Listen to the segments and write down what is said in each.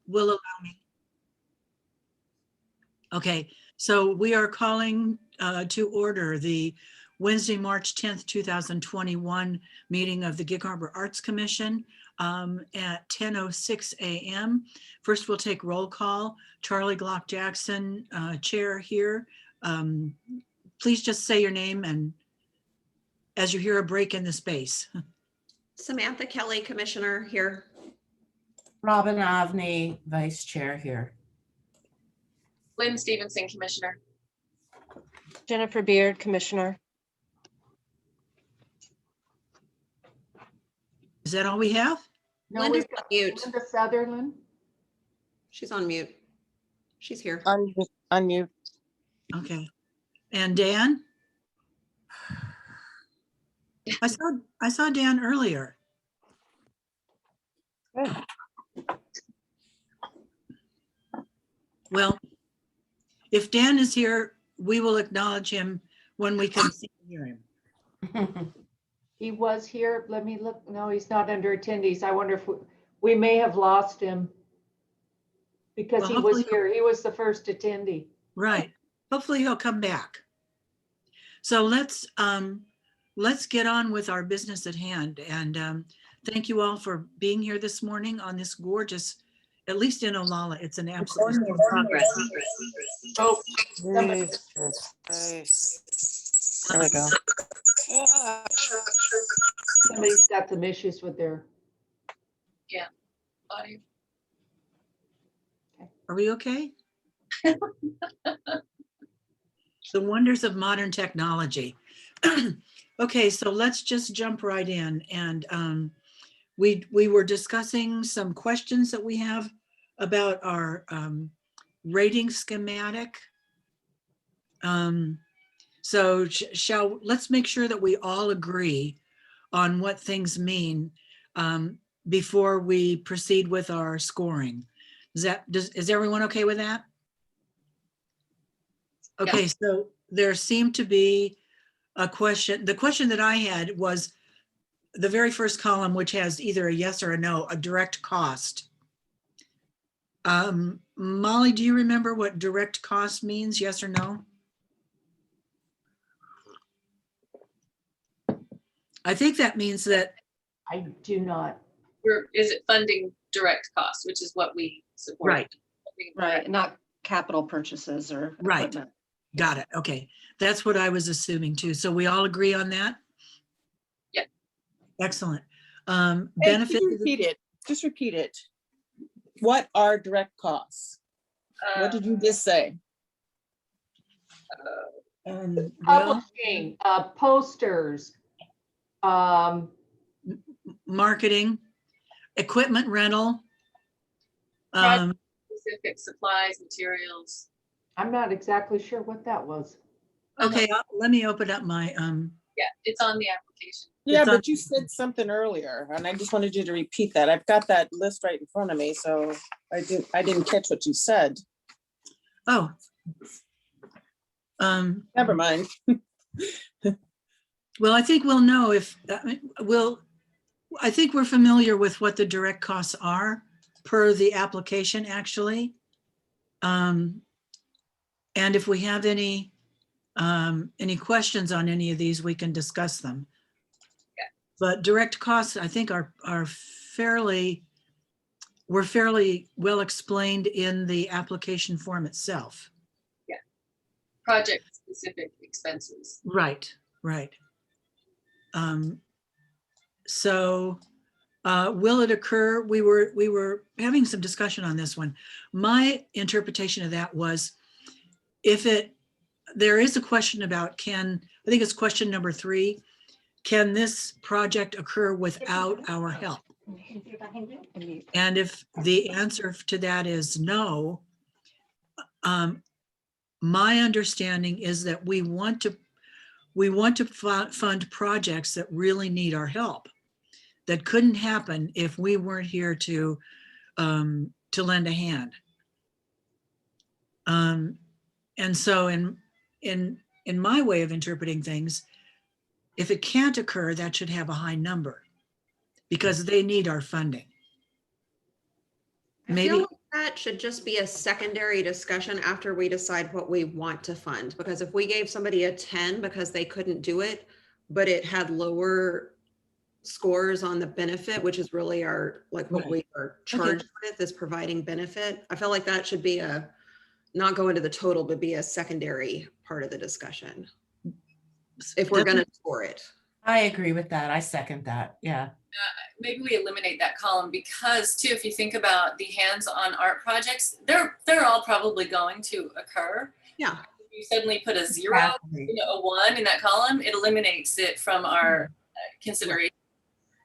will allow me. Okay, so we are calling to order the Wednesday, March 10th, 2021 meeting of the Gig Harbor Arts Commission at 10:06 a.m. First, we'll take roll call. Charlie Glock Jackson, chair here. Please just say your name and as you hear a break in the space. Samantha Kelly, Commissioner here. Robin Avni, Vice Chair here. Lynn Stevenson, Commissioner. Jennifer Beard, Commissioner. Is that all we have? No, Linda's we've on got mute. Linda Sutherland. She's on mute. She's here. Unmute. Okay. And Dan? I saw Dan earlier. Good. Well, if Dan is here, we will acknowledge him when we can see and hear him. He was here. Let me look. No, he's not under attendees. I wonder if we may have lost him because Well, he was hopefully- here. He was the first attendee. Right. Hopefully he'll come back. So let's get on with our business at hand. And thank you all for being here this morning on this gorgeous, at least in Olalla, it's an absolute progress. Oh, There we go. somebody's got some issues with their, Audio. Are we okay? The wonders of modern technology. Okay, so let's just jump right in. And we were discussing some questions that we have about our rating schematic. So let's make sure that we all agree on what things mean before we proceed with our scoring. Is everyone okay with that? Okay, so there seemed to be a question. The question that I had was the very first column, which has either a yes or a no, a direct cost. Molly, do you remember what direct cost means, yes or no? I think that means that, I do not. Is it funding direct costs, which is what we support? right, Right, not capital purchases or Right. equipment. got it, okay. That's what I was assuming too. So we all agree on that? Yeah. Excellent. Hey, Benefit. could you repeat it. Just repeat it. What are direct costs? What did you just say? Well, Publishing, posters, marketing, equipment rental. Specific supplies, materials. I'm not exactly sure what that was. Okay, let me open up my, Yeah, it's on the application. Yeah, It's on- but you said something earlier and I just wanted you to repeat that. I've got that list right in front of me, so I didn't catch what you said. oh. Never mind. Well, I think we'll know if, I think we're familiar with what the direct costs are per the application, actually. And if we have any questions on any of these, we can discuss them. Yeah. But direct costs, I think were fairly well explained in the application form itself. Project specific expenses. Right, right. So will it occur? We were having some discussion on this one. My interpretation of that was there is a question about I think it's question number 3, can this project occur without our help? And if the answer to that is no, my understanding is that we want to fund projects that really need our help. That couldn't happen if we weren't here to lend a hand. And so in my way of interpreting things, if it can't occur, that should have a high number because they need our funding. I feel maybe, like that should just be a secondary discussion after we decide what we want to fund. Because if we gave somebody a 10 because they couldn't do it, but it had lower scores on the benefit, which is really our, like what Right. we are charged with is providing benefit. I feel like that should be not go into the total, but be a secondary part of the discussion. If we're that's- going to score it. I agree with that. I second that. Yeah. Maybe we eliminate that column because too, if you think about the hands-on art projects, they're all probably going to occur. Yeah. If you suddenly put a 0, Exactly. a 1 in that column, it eliminates it from our consideration.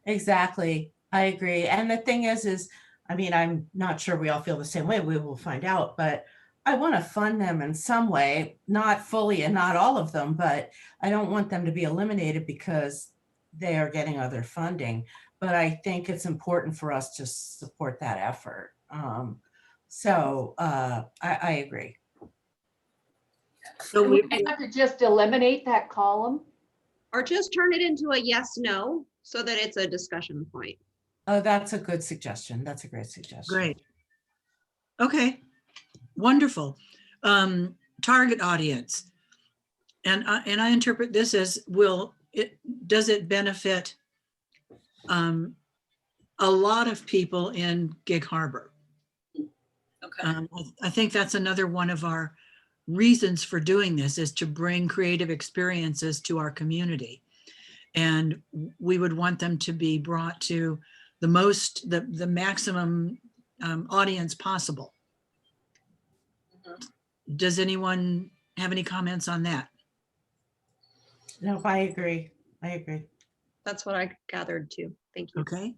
Exactly. I agree. And the thing is, I mean, I'm not sure we all feel the same way. We will find out, but I want to fund them in some way, not fully and not all of them, but I don't want them to be eliminated because they are getting other funding. But I think it's important for us to support that effort. I agree. so Do we, we have to just eliminate that column? Or just turn it into a yes, no, so that it's a discussion point. Oh, that's a good suggestion. That's a great suggestion. great. Okay, wonderful. Target audience. And I interpret this as does it benefit a lot of people in Gig Harbor? Okay. I think that's another one of our reasons for doing this is to bring creative experiences to our community. And we would want them to be brought to the maximum audience possible. Does anyone have any comments on that? No, I agree. I agree. That's what I gathered too. Thank you. Okay.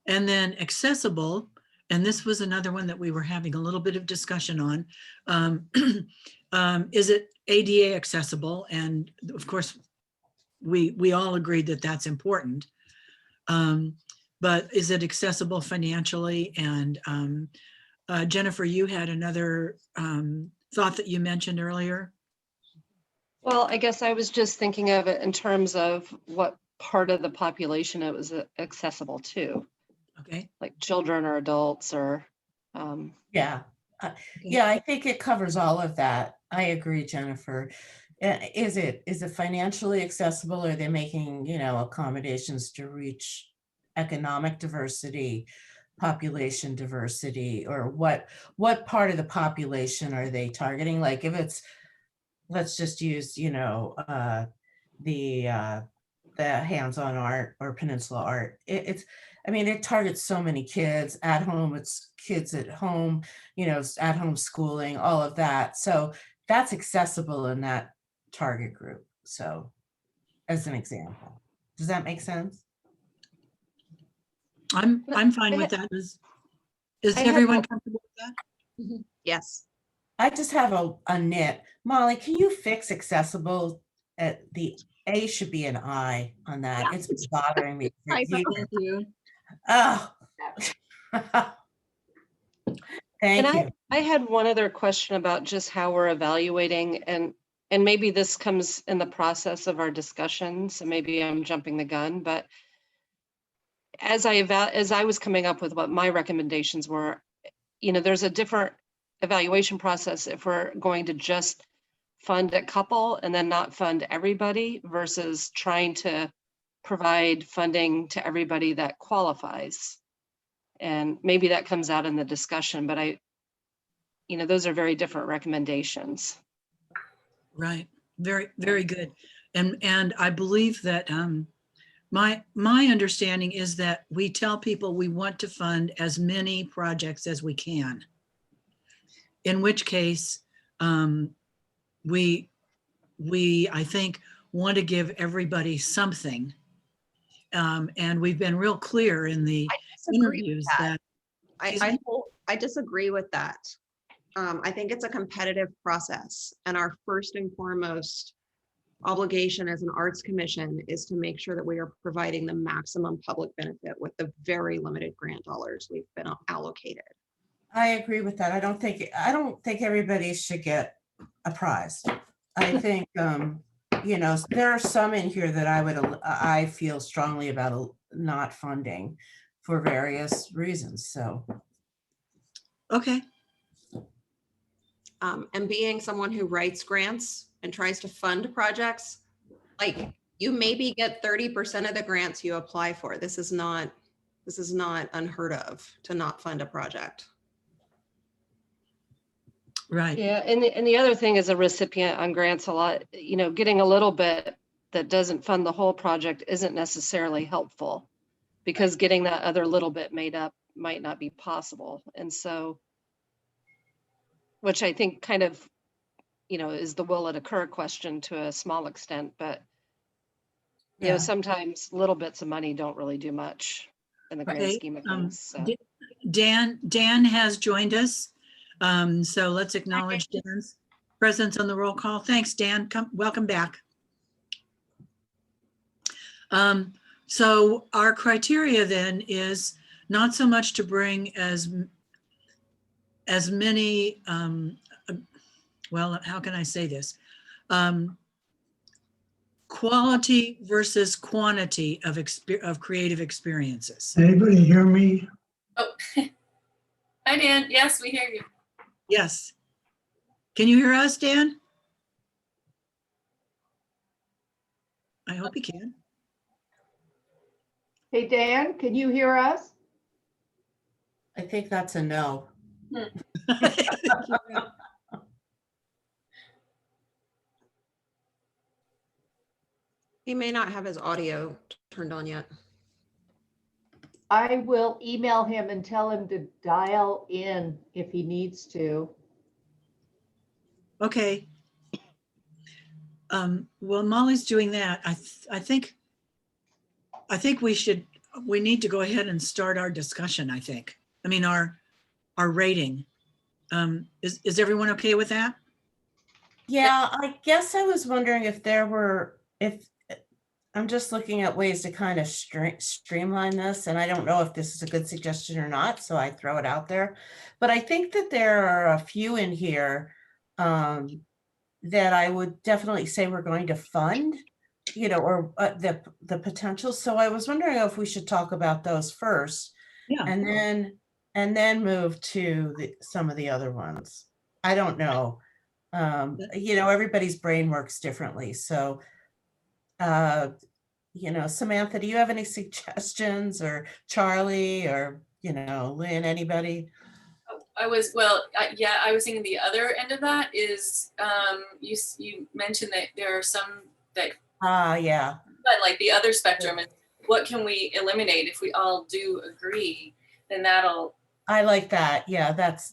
And then accessible, and this was another one that we were having a little bit of discussion on. Is it ADA accessible? And of course, we all agreed that that's important. But is it accessible financially? And Jennifer, you had another thought that you mentioned earlier. Well, I guess I was just thinking of it in terms of what part of the population it was accessible to, Okay. like children or adults or, Yeah. Yeah, I think it covers all of that. I agree, Jennifer. Is it financially accessible? Are they making, accommodations to reach economic diversity, population diversity, or what part of the population are they targeting? Like if it's, let's just use, the hands-on art or peninsula art. It targets so many kids at home. It's kids at home, at home schooling, all of that. So that's accessible in that target group. So as an example, does that make sense? I'm fine with that. Is I had everyone one- comfortable with that? Yes. I just have a nit. Molly, can you fix accessible? At the A should be an I on that. Yeah. It's bothering me. for Typo. years. Thank you. Oh. Thank and you. I had one other question about just how we're evaluating and maybe this comes in the process of our discussions, so maybe I'm jumping the gun, but as I was coming up with what my recommendations were, there's a different evaluation process if we're going to just fund a couple and then not fund everybody versus trying to provide funding to everybody that qualifies. And maybe that comes out in the discussion, but those are very different recommendations. Right. Very, very good. And I believe that my understanding is that we tell people we want to fund as many projects as we can. In which case, we I think want to give everybody something. And we've been real clear in the I disagree with interviews that. that I disagree with that. I think it's a competitive process, and our first and foremost obligation as an arts commission is to make sure that we are providing the maximum public benefit with the very limited grant dollars we've been allocated. I agree with that. I don't think everybody should get a prize. I think, there are some in here that I feel strongly about not funding for various reasons. So Okay, And being someone who writes grants and tries to fund projects, like you maybe get 30% of the grants you apply for. This is not unheard of to not fund a project. right. Yeah, and the other thing is a recipient on grants a lot, getting a little bit that doesn't fund the whole project isn't necessarily helpful because getting that other little bit made up might not be possible. And so, which I think kind of, is the will it occur question to a small extent, but Yeah. sometimes little bits of money don't really do much in the grand Okay, scheme of things. So. Dan has joined us. So let's acknowledge Dan's presence on the roll call. Thanks, Dan. Welcome back. So our criteria then is not so much to bring as many, well, how can I say this? Quality versus quantity of creative experiences. Anybody hear me? Oh, hi, Dan. Yes, we hear you. Yes. Can you hear us, Dan? I hope you can. Hey, Dan, can you hear us? I think that's a no. He may not have his audio turned on yet. I will email him and tell him to dial in if he needs to. Okay. Well, Molly's doing that. I think we need to go ahead and start our discussion, I think. I mean, our rating. Is everyone okay with that? Yeah, I guess I was wondering if I'm just looking at ways to kind of streamline this, and I don't know if this is a good suggestion or not, so I throw it out there. But I think that there are a few in here that I would definitely say we're going to fund, or the potential. So I was wondering if we should talk about those first, Yeah. and then move to some of the other ones. I don't know. Everybody's brain works differently. So, Samantha, do you have any suggestions, or Charlie, or, Lynn, anybody? I was thinking the other end of that is you mentioned that there are some that Yeah. but like the other spectrum is what can we eliminate if we all do agree, then that'll. I like that. Yeah, that's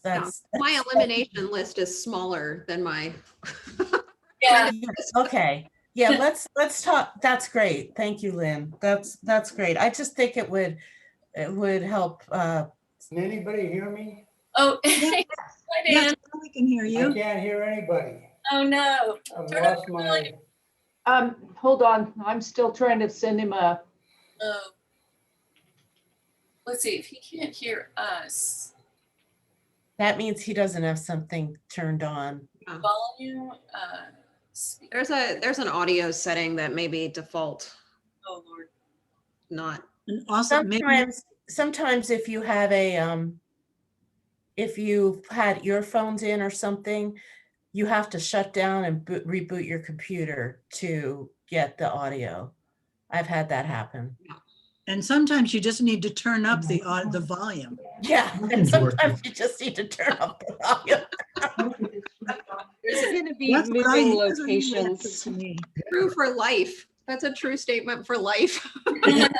My elimination list is smaller than my. Yeah. Okay. Yeah, let's talk. That's great. Thank you, Lynn. That's great. I just think it would help. Can anybody hear me? Oh, Yes. hi, Dan. Yes, we can hear I you. can't hear anybody. Oh no. I've Turn up lost your my, volume. Hold on, I'm still trying to send him a, Oh. Let's see if he can't hear us. That means he doesn't have something turned on. Volume. There's an audio setting that may be default, Oh Lord. not. And also, maybe Sometimes if you have if you've had earphones in or something, you have to shut down and reboot your computer to get the audio. I've had that happen. and sometimes you just need to turn up the volume. Yeah, and sometimes you just need to turn up the volume. We're going to be That's what I- moving that's what he said locations. to me. True for life. That's a true statement for life.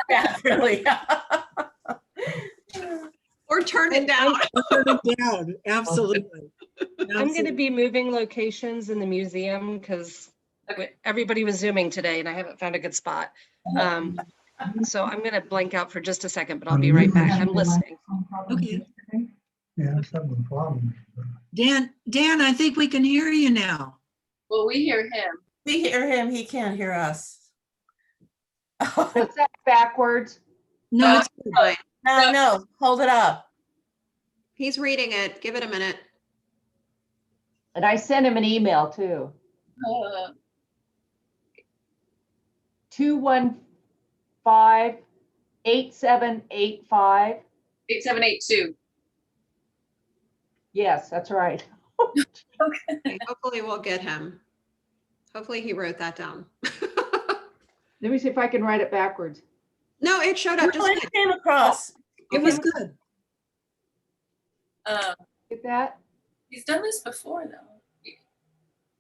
Yeah, really. Or turn it down. Turn it down. Absolutely. I'm going to be moving locations in the museum because everybody was Zooming today and I haven't found a good spot. So I'm going to blank out for just a second, but I'll be right back. I'm listening. Okay. yeah, I'm having problems. Dan, I think we can hear you now. Well, we hear him. We hear him, he can't hear us. is that backwards? No, it's Fine. No, hold it up. He's reading it. Give it a minute. And I sent him an email too. 215-8785. 8782. Yes, that's right. Okay, hopefully we'll get him. Hopefully he wrote that down. Let me see if I can write it backwards. No, it showed No, up just it fine. came across. It was good. Get that? He's done this before though.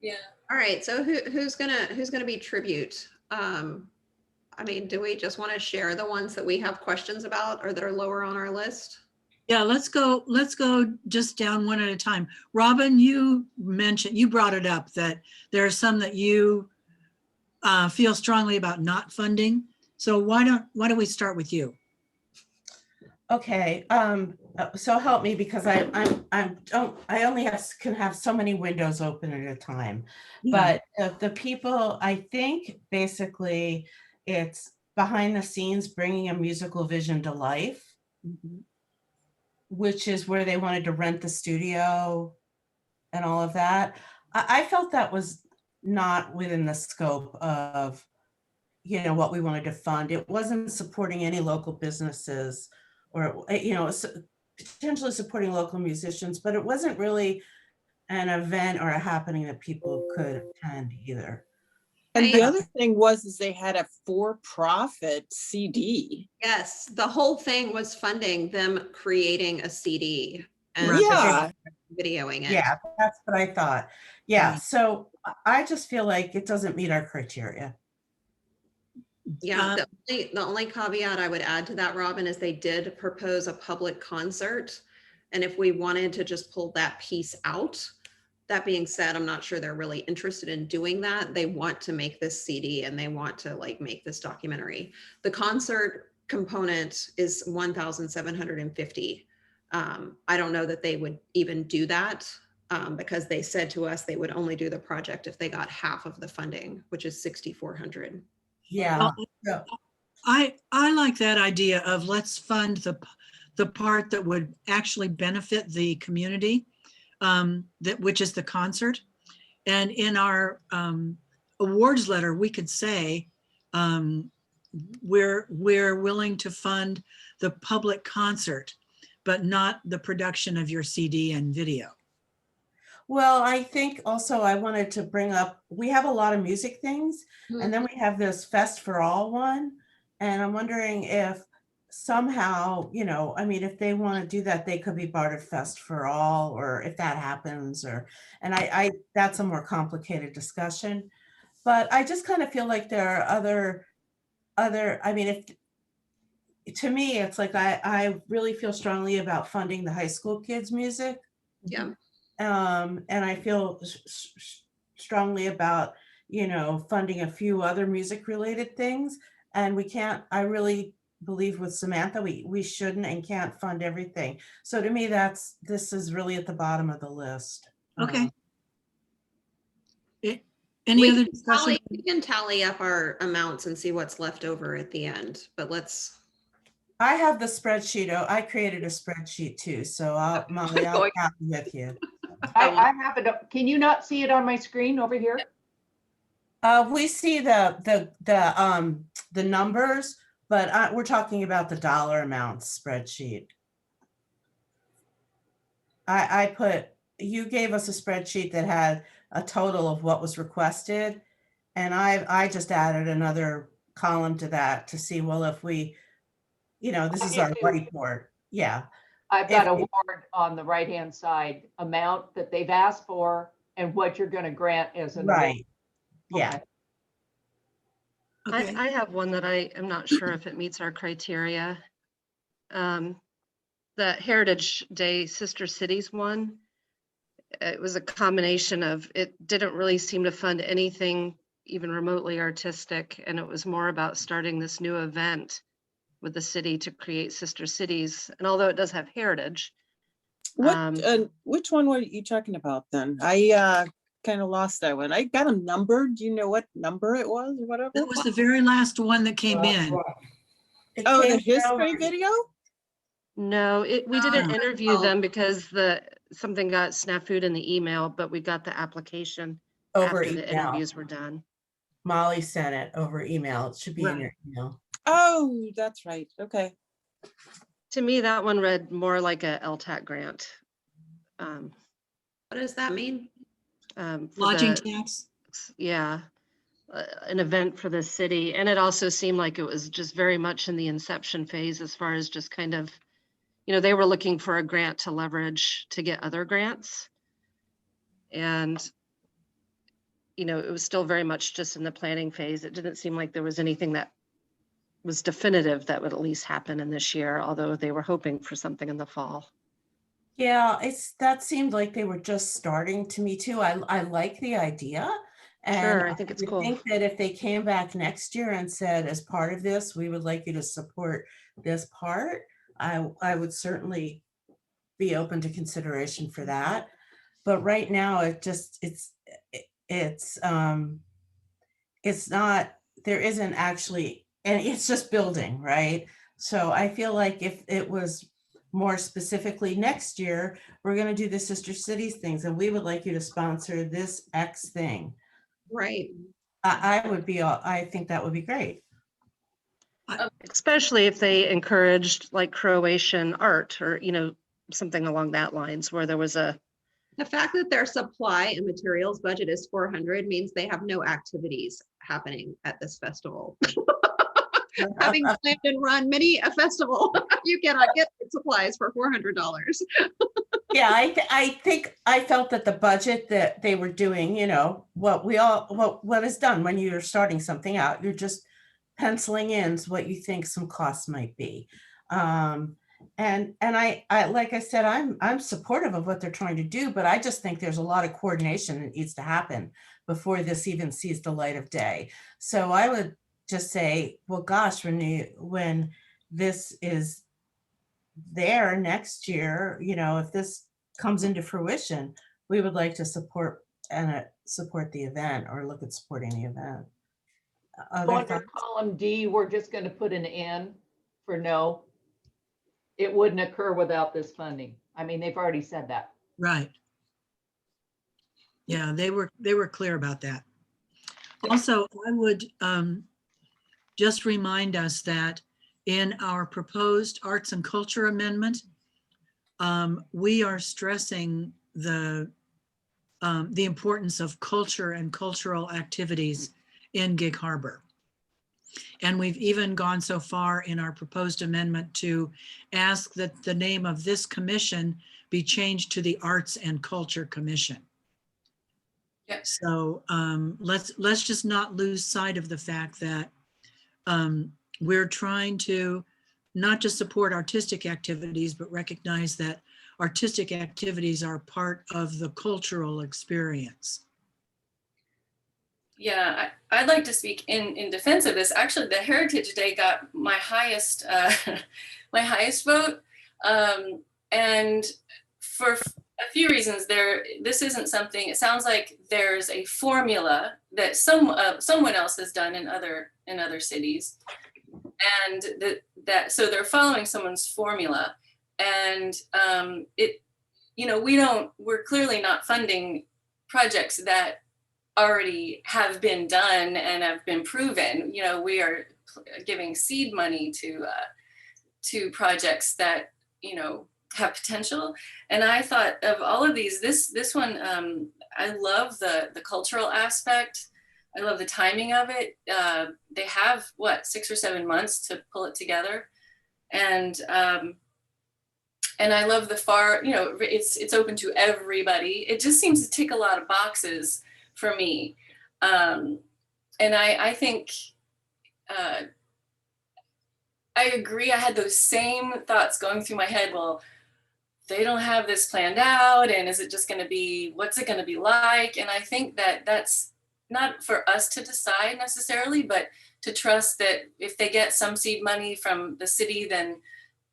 Yeah. All right, so who's gonna be tribute? I mean, do we just want to share the ones that we have questions about or that are lower on our list? Yeah, let's go just down one at a time. Robin, you brought it up that there are some that you feel strongly about not funding. So why don't we start with you? Okay, so help me because I only can have so many windows open at a time. Yeah. But the people, I think basically it's behind the scenes bringing a musical vision to life, Mhm. which is where they wanted to rent the studio and all of that. I felt that was not within the scope of, what we wanted to fund. It wasn't supporting any local businesses or, potentially supporting local musicians, but it wasn't really an event or a happening that people could attend either. And the other thing is they had a for-profit CD. Yes, the whole thing was funding them creating a CD and Right. Yeah, videoing it. Yeah, that's what I thought. Yeah, Right. so I just feel like it doesn't meet our criteria. Yeah, the only caveat I would add to that, Robin, is they did propose a public concert. And if we wanted to just pull that piece out, that being said, I'm not sure they're really interested in doing that. They want to make this CD and they want to make this documentary. The concert component is 1,750. I don't know that they would even do that because they said to us they would only do the project if they got half of the funding, which is 6,400. Yeah. Well, I like that idea of let's fund the part that would actually benefit the community, which is the concert. And in our awards letter, we could say we're willing to fund the public concert, but not the production of your CD and video. Well, I think also I wanted to bring up, we have a lot of music things, and then we have this Fest for All one. And I'm wondering if somehow, if they want to do that, they could be part of Fest for All, or if that happens, and I that's a more complicated discussion. But I just kind of feel like there are other, to me, it's like I really feel strongly about funding the high school kids' music. Yeah. And I feel strongly about, funding a few other music related things. And I really believe with Samantha, we shouldn't and can't fund everything. So to me, this is really at the bottom of the list. Okay. Any other discussion? We can tally up our amounts and see what's left over at the end, but let's. I have the spreadsheet. I created a spreadsheet too. So Molly, I'll copy with you. I have it. Can you not see it on my screen over here? We see the numbers, but we're talking about the dollar amounts spreadsheet. You gave us a spreadsheet that had a total of what was requested, and I just added another column to that to see, well, if we, this is our whiteboard. Yeah. I've got a ward on the right-hand side, amount that they've asked for and what you're going to grant as an award. Right. Yeah. Okay. Okay. I have one that I am not sure if it meets our criteria. The Heritage Day Sister Cities one, it was a combination of, it didn't really seem to fund anything even remotely artistic, and it was more about starting this new event with the city to create sister cities. And although it does have heritage. Which one were you talking about then? I kind of lost that one. I got them numbered. Do you know what number it was or whatever? That was the very last one that came in. Oh, the history video? No, we didn't interview them because something got snafu'd in the email, but we got the application Over after the email. interviews were done. Molly sent it over email. It should be in your email. Oh, that's right. Okay. To me, that one read more like a LTAC grant. um, What does that mean? for Lodging the- tax? Yeah, an event for the city. And it also seemed like it was just very much in the inception phase as far as just kind of, they were looking for a grant to leverage to get other grants. And, it was still very much just in the planning phase. It didn't seem like there was anything that was definitive that would at least happen in this year, although they were hoping for something in the fall. Yeah, that seemed like they were just starting to me too. I like the idea. And Sure, I think it's would cool. think that if they came back next year and said, as part of this, we would like you to support this part, I would certainly be open to consideration for that. But right now, it's not, there isn't actually, and it's just building, right? So I feel like if it was more specifically next year, we're going to do the Sister Cities things and we would like you to sponsor this X thing. Right. I think that would be great. Especially if they encouraged like Croatian art or, something along that lines where there was a, The fact that their supply and materials budget is 400 means they have no activities happening at this festival. Having planned and run many a festival, you cannot get supplies for $400. Yeah, I think I felt that the budget that they were doing, what is done when you're starting something out, you're just penciling in what you think some costs might be. And I like I said, I'm supportive of what they're trying to do, but I just think there's a lot of coordination that needs to happen before this even sees the light of day. So I would just say, well, gosh, when this is there next year, if this comes into fruition, we would like to support the event or look at supporting the event. So under column D, we're just going to put an N for no. It wouldn't occur without this funding. I mean, they've already said that. Right. Yeah, they were clear about that. Also, I would just remind us that in our proposed arts and culture amendment, we are stressing the importance of culture and cultural activities in Gig Harbor. And we've even gone so far in our proposed amendment to ask that the name of this commission be changed to the Arts and Culture Commission. Yes. So let's just not lose sight of the fact that we're trying to not just support artistic activities, but recognize that artistic activities are part of the cultural experience. Yeah, I'd like to speak in defense of this. Actually, the Heritage Day got my highest my highest vote, and for a few reasons. This isn't something. It sounds like there's a formula that someone else has done in other cities, and so they're following someone's formula, and we're clearly not funding projects that already have been done and have been proven. We are giving seed money to projects that have potential. And I thought of all of these, this one, I love the cultural aspect. I love the timing of it. They have 6 or 7 months to pull it together, and I love it's open to everybody. It just seems to tick a lot of boxes for me. And I think, I agree. I had those same thoughts going through my head. Well, they don't have this planned out, and is it just going to be, what's it going to be like? And I think that that's not for us to decide necessarily, but to trust that if they get some seed money from the city, then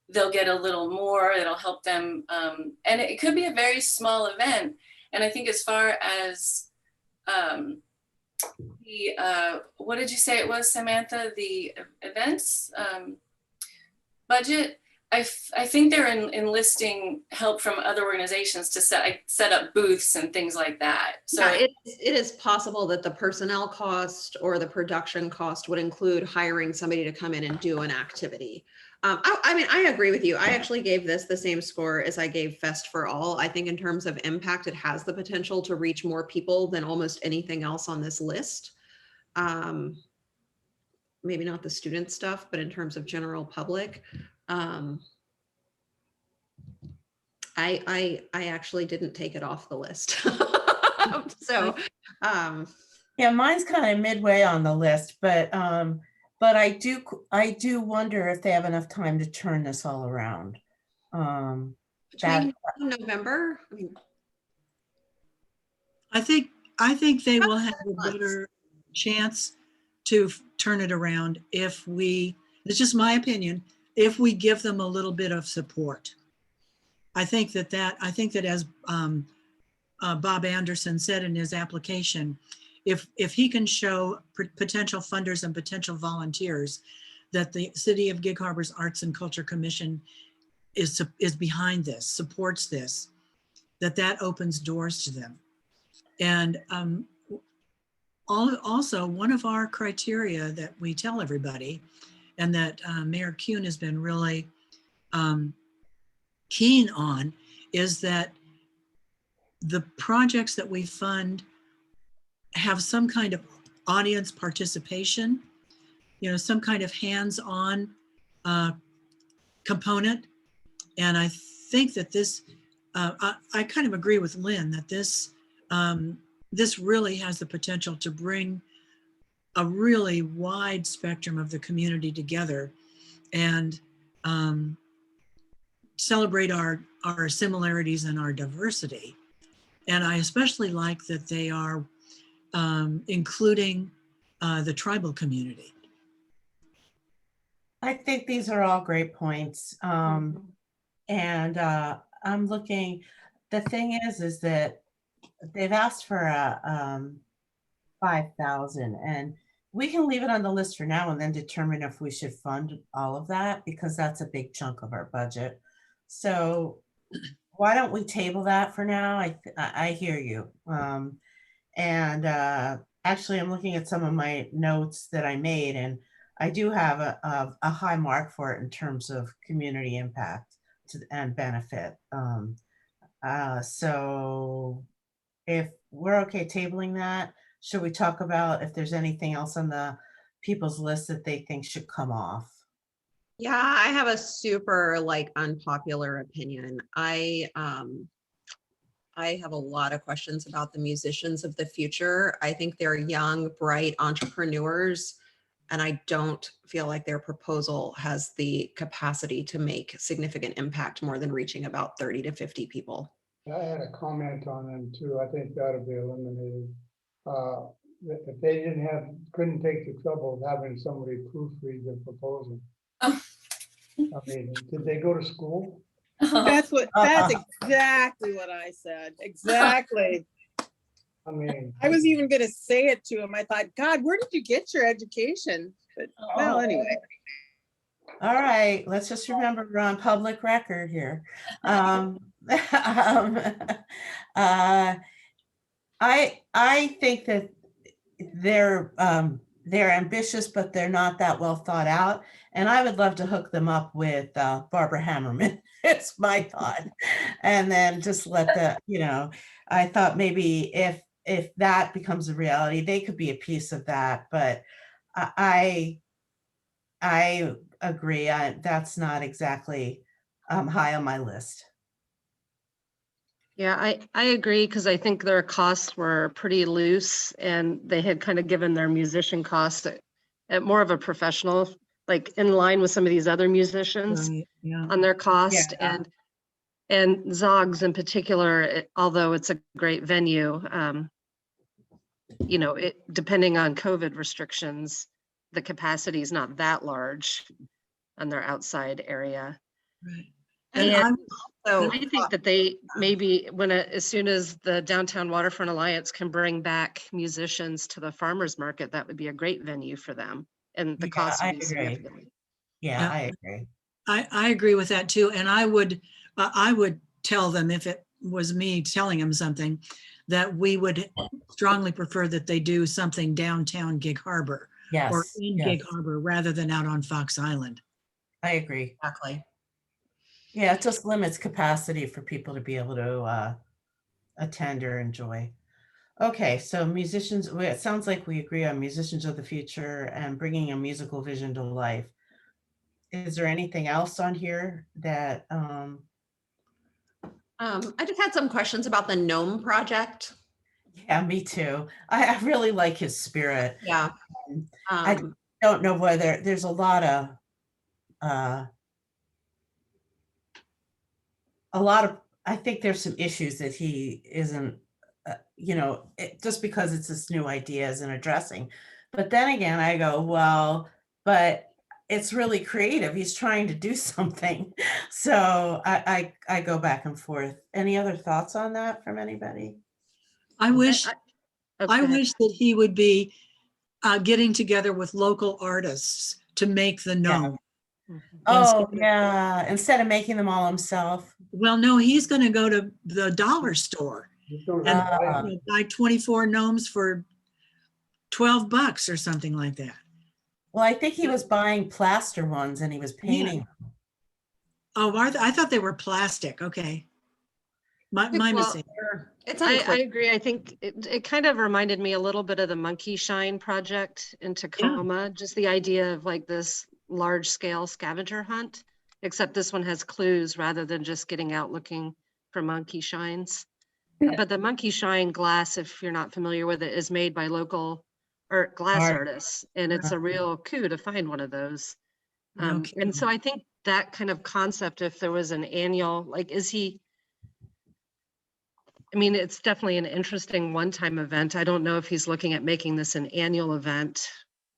they'll get a little more. It'll help them. And it could be a very small event. And I think as far as what did you say it was, Samantha? The events budget. I think they're enlisting help from other organizations to set up booths and things like that. So yeah, it is possible that the personnel cost or the production cost would include hiring somebody to come in and do an activity. I mean, I agree with you. I actually gave this the same score as I gave Fest for All. I think in terms of impact, it has the potential to reach more people than almost anything else on this list. Maybe not the student stuff, but in terms of general public. I actually didn't take it off the list. So, Yeah, mine's kind of midway on the list, but I do wonder if they have enough time to turn this all around. That between November, I mean, I think they will have a months. better chance to turn it around if we, it's just my opinion, if we give them a little bit of support. I think that as Bob Anderson said in his application, if he can show potential funders and potential volunteers that the City of Gig Harbor's Arts and Culture Commission is behind this, supports this, that opens doors to them. And also, one of our criteria that we tell everybody, and that Mayor Kuhn has been really keen on, is that the projects that we fund have some kind of audience participation, some kind of hands-on component. And I think that this, I kind of agree with Lynn that this really has the potential to bring a really wide spectrum of the community together and celebrate our similarities and our diversity. And I especially like that they are including the tribal community. I think these are all great points. And I'm looking, the thing is that they've asked for a 5,000, and we can leave it on the list for now and then determine if we should fund all of that, because that's a big chunk of our budget. So why don't we table that for now? I hear you. Actually, I'm looking at some of my notes that I made, and I do have a high mark for it in terms of community impact and benefit. So if we're okay tabling that, should we talk about if there's anything else on the people's list that they think should come off? yeah, I have a super unpopular opinion. I have a lot of questions about the musicians of the future. I think they're young, bright entrepreneurs, and I don't feel like their proposal has the capacity to make significant impact more than reaching about 30 to 50 people. I had a comment on them too. I think that ought to be eliminated. If they couldn't take the trouble of having somebody proofread the proposal. Oh. I mean, did they go to school? That's exactly what I said. Exactly. I mean, I was even going to say it to him. I thought, God, where did you get your education? But well, anyway. All right, let's just remember we're on public record here. I think that they're ambitious, but they're not that well thought out. And I would love to hook them up with Barbara Hammerman. It's my thought. And then just let I thought maybe if that becomes a reality, they could be a piece of that. But I agree. That's not exactly high on my list. Yeah, I agree, because I think their costs were pretty loose, and they had kind of given their musician costs at more of a professional, like in line with some of these other musicians Right, yeah. on their cost. Yeah. And Zog's in particular, although it's a great venue, depending on COVID restrictions, the capacity is not that large on their outside area. Right. And So I think that they maybe as soon as the Downtown Waterfront Alliance can bring back musicians to the farmers market, that would be a great venue for them. And the cost would be significant. Yeah, I agree. I agree with that too. And I would tell them, if it was me telling them something, that we would strongly prefer that they do something downtown Gig Harbor. Yes. Or in Gig Harbor rather than out on Fox Island. I agree. Exactly. Yeah, it just limits capacity for people to be able to attend or enjoy. Okay, so musicians, it sounds like we agree on musicians of the future and bringing a musical vision to life. Is there anything else on here that, I just had some questions about the GNOME project. yeah, me too. I really like his spirit. Yeah. I don't know whether there's uh, a lot of, I think there's some issues that he isn't, just because it's this new idea isn't addressing. But then again, I go, well, but it's really creative. He's trying to do something. So I go back and forth. Any other thoughts on that from anybody? I wish, Oh, I go ahead. wish that he would be getting together with local artists to make the gnome. Mhm. Oh, yeah. Instead of making them all himself. Well, no, he's going to go to the dollar store Just don't and have Ah. buy 24 gnomes for $12 or something like that. Well, I think he was buying plaster ones and he was painting. Oh, I thought they were plastic. Okay. My Well, mistake. It's I unclear. agree. I think it kind of reminded me a little bit of the Monkey Shine project in Tacoma, just the idea of like this large scale scavenger hunt, except this one has clues rather than just getting out looking for monkey shines. But the Monkey Shine glass, if you're not familiar with it, is made by local glass Art. artists, and it's a real coup to find one of those. No And so I think that kind of concept, if there was an annual, like, I mean, it's definitely an interesting one-time event. I don't know if he's looking at making this an annual event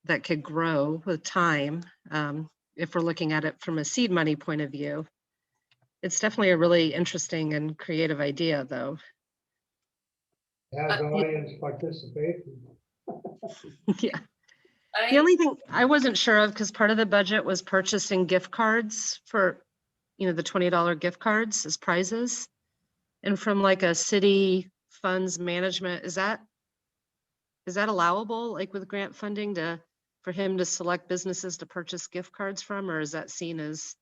that could grow with time. If we're looking at it from a seed money point of view, it's definitely a really interesting and creative idea, though. Has audience participation. Yeah. The only thing I wasn't sure of, because part of the budget was purchasing gift cards for, the $20 gift cards as prizes. And from like a city funds management, is that allowable, like with grant funding for him to select businesses to purchase gift cards from, or is that seen as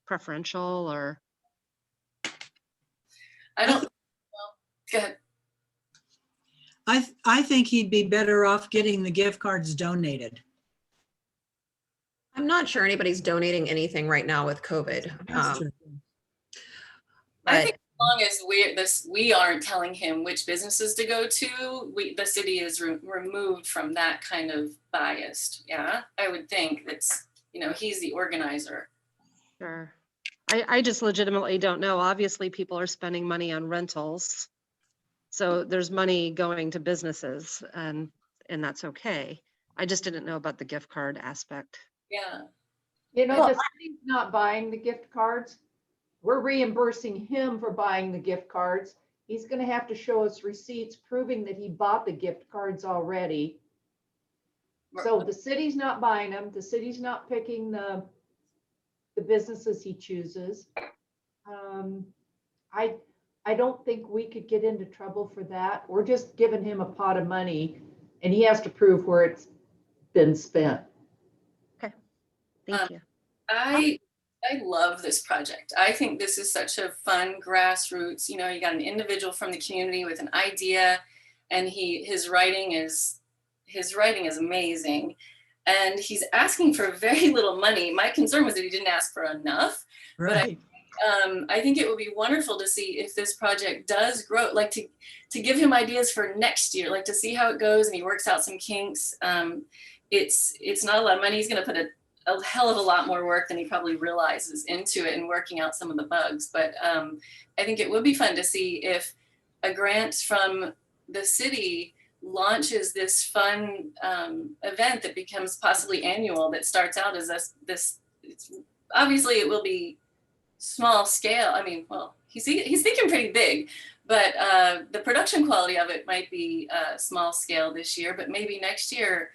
preferential or? I don't, well, go ahead. I think he'd be better off getting the gift cards donated. I'm not sure anybody's donating anything right now with COVID. That's true. I think as long as we aren't telling him which businesses to go to, the city is removed from that kind of bias. Yeah, I would think that's, he's the organizer. Sure. I just legitimately don't know. Obviously, people are spending money on rentals. So there's money going to businesses and that's okay. I just didn't know about the gift card aspect. Yeah. The city's not buying the gift cards. We're reimbursing him for buying the gift cards. He's going to have to show us receipts proving that he bought the gift cards already. So the city's not buying them. The city's not picking the businesses he chooses. I don't think we could get into trouble for that. We're just giving him a pot of money and he has to prove where it's been spent. Okay, thank you. I love this project. I think this is such a fun grassroots, you got an individual from the community with an idea, and his writing is amazing. And he's asking for very little money. My concern was that he didn't ask for enough. Right. But I think it would be wonderful to see if this project does grow, like to give him ideas for next year, like to see how it goes and he works out some kinks. It's not a lot of money. He's going to put a hell of a lot more work than he probably realizes into it and working out some of the bugs. But I think it would be fun to see if a grant from the city launches this fun event that becomes possibly annual, that starts out as this obviously it will be small scale. I mean, well, he's thinking pretty big, but the production quality of it might be small scale this year, but maybe next year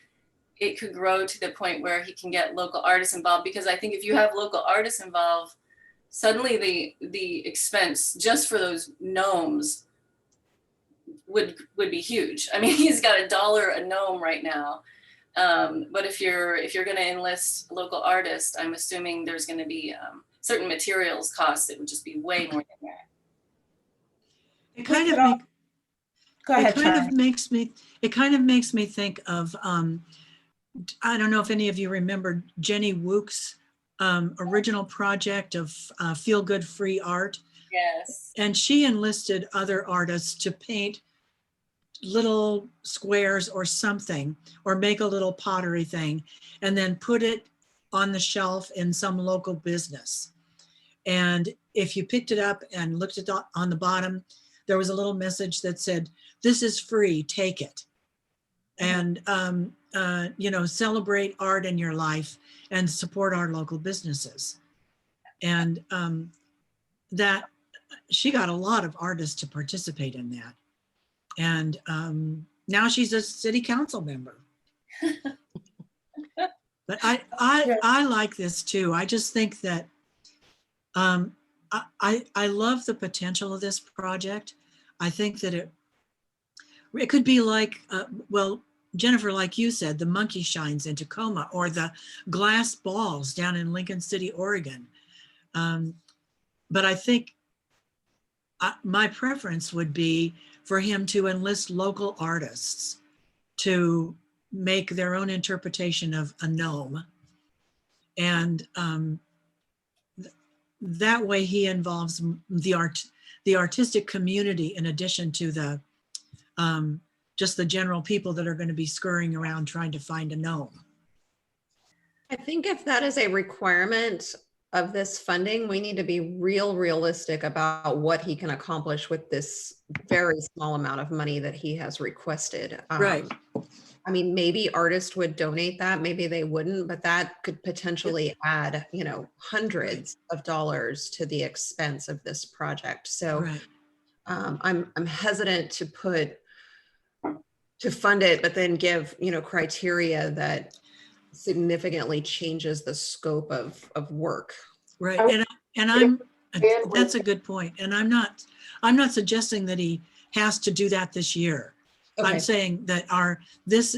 it could grow to the point where he can get local artists involved. Because I think if you have local artists involved, suddenly the expense just for those gnomes would be huge. I mean, he's got $1 a gnome right now. But if you're going to enlist local artists, I'm assuming there's going to be certain materials costs that would just be way more than that. It kind of could make, Go it ahead, kind Charlie. of makes me, it kind of makes me think of, I don't know if any of you remember Jenny Wook's original project of Feel Good Free Art. Yes. And she enlisted other artists to paint little squares or something, or make a little pottery thing, and then put it on the shelf in some local business. And if you picked it up and looked at on the bottom, there was a little message that said, "This is free, take it." And, you know, celebrate art in your life and support our local businesses. And that she got a lot of artists to participate in that. And now she's a city council member. But I like this too. I just think that I love the potential of this project. I think that it could be like, well, Jennifer, like you said, the monkey shines in Tacoma, or the glass balls down in Lincoln City, Oregon. But I think my preference would be for him to enlist local artists to make their own interpretation of a gnome. And that way he involves the artistic community in addition to the just the general people that are going to be scurrying around trying to find a gnome. I think if that is a requirement of this funding, we need to be realistic about what he can accomplish with this very small amount of money that he has requested. Right. I mean, maybe artists would donate that, maybe they wouldn't, but that could potentially add, you know, hundreds of dollars to the expense of this project. So Right. I'm hesitant to fund it, but then give, you know, criteria that significantly changes the scope of work. Right. And that's a good point. And I'm not suggesting that he has to do that this year. Okay. I'm saying that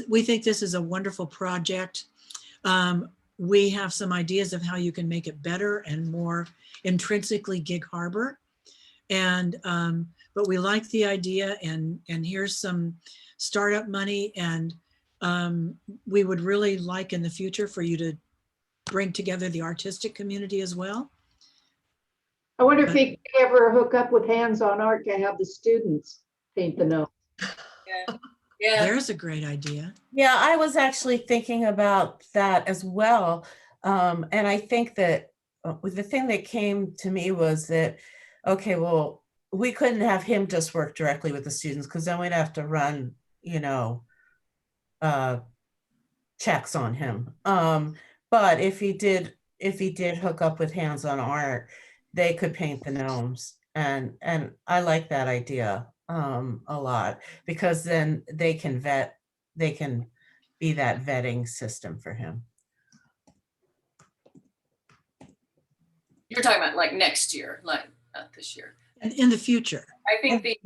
we think this is a wonderful project. We have some ideas of how you can make it better and more intrinsically Gig Harbor. And, but we like the idea, and here's some startup money, and we would really like in the future for you to bring together the artistic community as well. I wonder if he could ever hook up with Hands on Art to have the students paint the gnome. Yeah. There's a great idea. Yeah, I was actually thinking about that as well. And I think that the thing that came to me was that, okay, well, we couldn't have him just work directly with the students, because then we'd have to run, you know, checks on him. But if he did hook up with Hands on Art, they could paint the gnomes. And I like that idea a lot, because then they can be that vetting system for him. You're talking about like next year, like not this year. In the future. I think a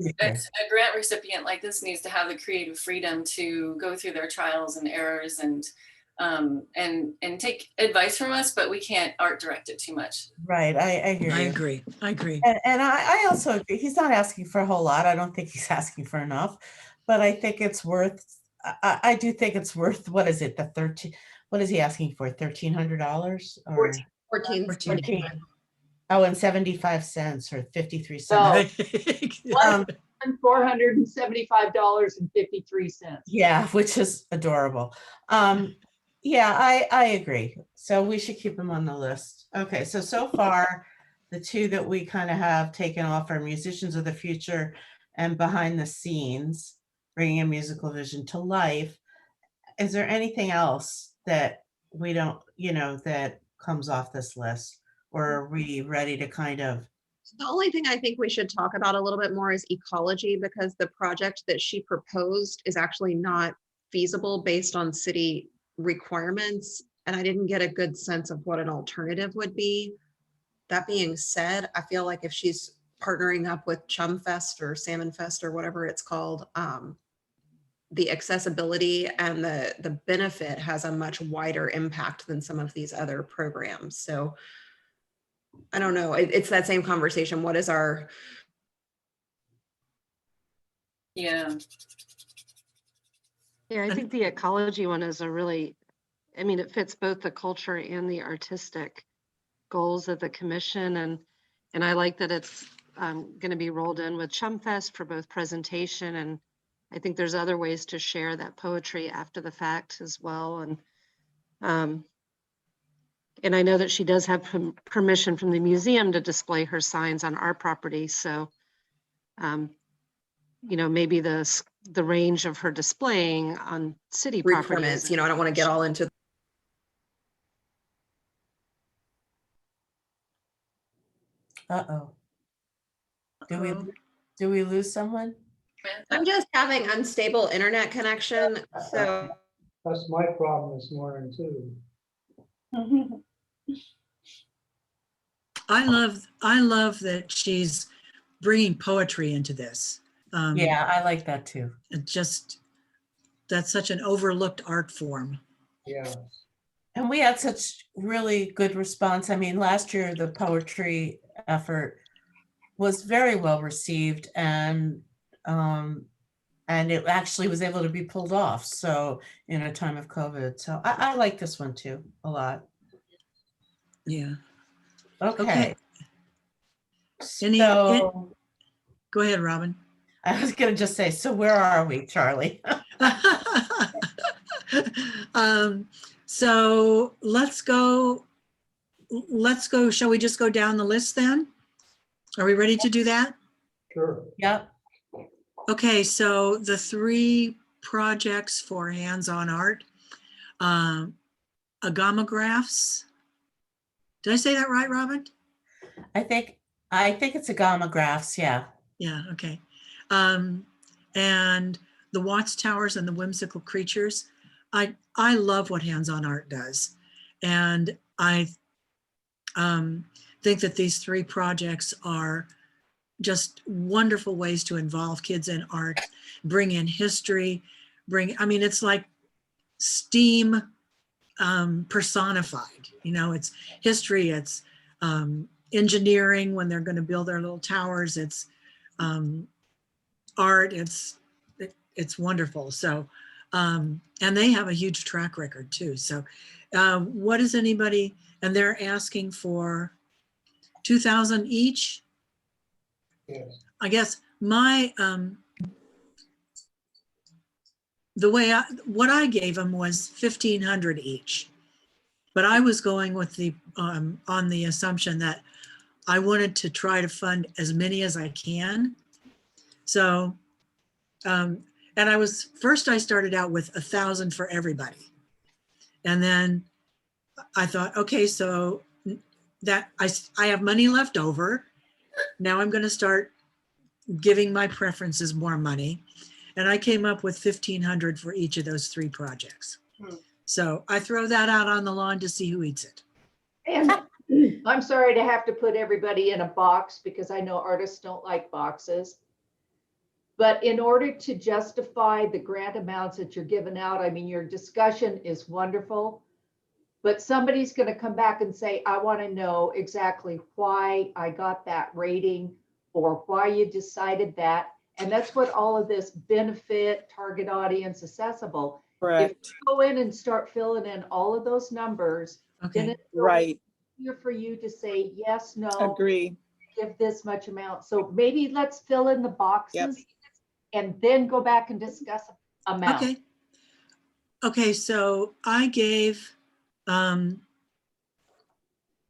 grant recipient like this needs to have the creative freedom to go through their trials and errors and take advice from us, but we can't art direct it too much. Right, I hear you. I agree. And I also agree. He's not asking for a whole lot. I don't think he's asking for enough, but I think it's worth, I do think it's worth, what is it, what is he asking for, $1,300 or 14. Oh, and 75 cents or 53 cents. Oh. $475.53. Yeah, which is adorable. Yeah, I agree. So we should keep them on the list. Okay, so far, the two that we kind of have taken off are Musicians of the Future and Behind the Scenes, Bringing a Musical Vision to Life. Is there anything else that we don't, you know, that comes off this list? Or are we ready to kind of? The only thing I think we should talk about a little bit more is ecology, because the project that she proposed is actually not feasible based on city requirements. And I didn't get a good sense of what an alternative would be. That being said, I feel like if she's partnering up with Chum Fest or Salmon Fest or whatever it's called, the accessibility and the benefit has a much wider impact than some of these other programs. So I don't know, it's that same conversation. What is our, Yeah. Yeah, I And- think the ecology one is a really, I mean, it fits both the culture and the artistic goals of the commission, and I like that it's going to be rolled in with Chumfest for both presentation, and I think there's other ways to share that poetry after the fact as well. And I know that she does have permission from the museum to display her signs on our property, so you know, maybe the range of her displaying on city property requirements? You know, I don't want to get all into. Uh-oh. Do we, Uh-oh. do we lose someone? I'm just having unstable internet connection, so. That's my problem this morning too. I love that she's bringing poetry into this. Yeah, I like that too. It just, that's such an overlooked art form. Yeah, And we had such really good response. I mean, last year, the poetry effort was very well received, and it actually was able to be pulled off. So in a time of COVID. So I like this one too, a lot. Yeah. Okay. Any- So Go ahead, Robin. I was gonna just say, so where are we, Charlie? So let's go. Shall we just go down the list then? Are we ready to do that? sure. Yep. Okay, so the 3 projects for hands-on art, agamographs. Did I say that right, Robin? I think it's a gamma graphs. Yeah. Yeah, okay. And the watchtowers and the whimsical creatures. I love what hands-on art does. And I think that these 3 projects are just wonderful ways to involve kids in art, bring in history, I mean, it's like STEAM personified, you know, it's history, it's engineering when they're going to build their little towers, it's art, it's wonderful. So, and they have a huge track record too. So what is anybody, and they're asking for 2,000 each? Yes, I guess my, what I gave them was 1,500 each, but I was going with on the assumption that I wanted to try to fund as many as I can. So, and I started out with 1,000 for everybody. And then I thought, okay, so that I have money left over. Now I'm going to start giving my preferences more money. And I came up with 1,500 for each of those 3 projects. So I throw that out on the lawn to see who eats it. And I'm sorry to have to put everybody in a box because I know artists don't like boxes. But in order to justify the grant amounts that you're giving out, I mean, your discussion is wonderful, but somebody's going to come back and say, I want to know exactly why I got that rating or why you decided that. And that's what all of this benefit, target audience, accessible. Correct. If you go in and start filling in all of those numbers, then Okay. it's Right. easier for you to say yes, no, Agree. give this much amount. So maybe let's fill in the boxes and then go back and discuss amount. Okay. Okay, so I gave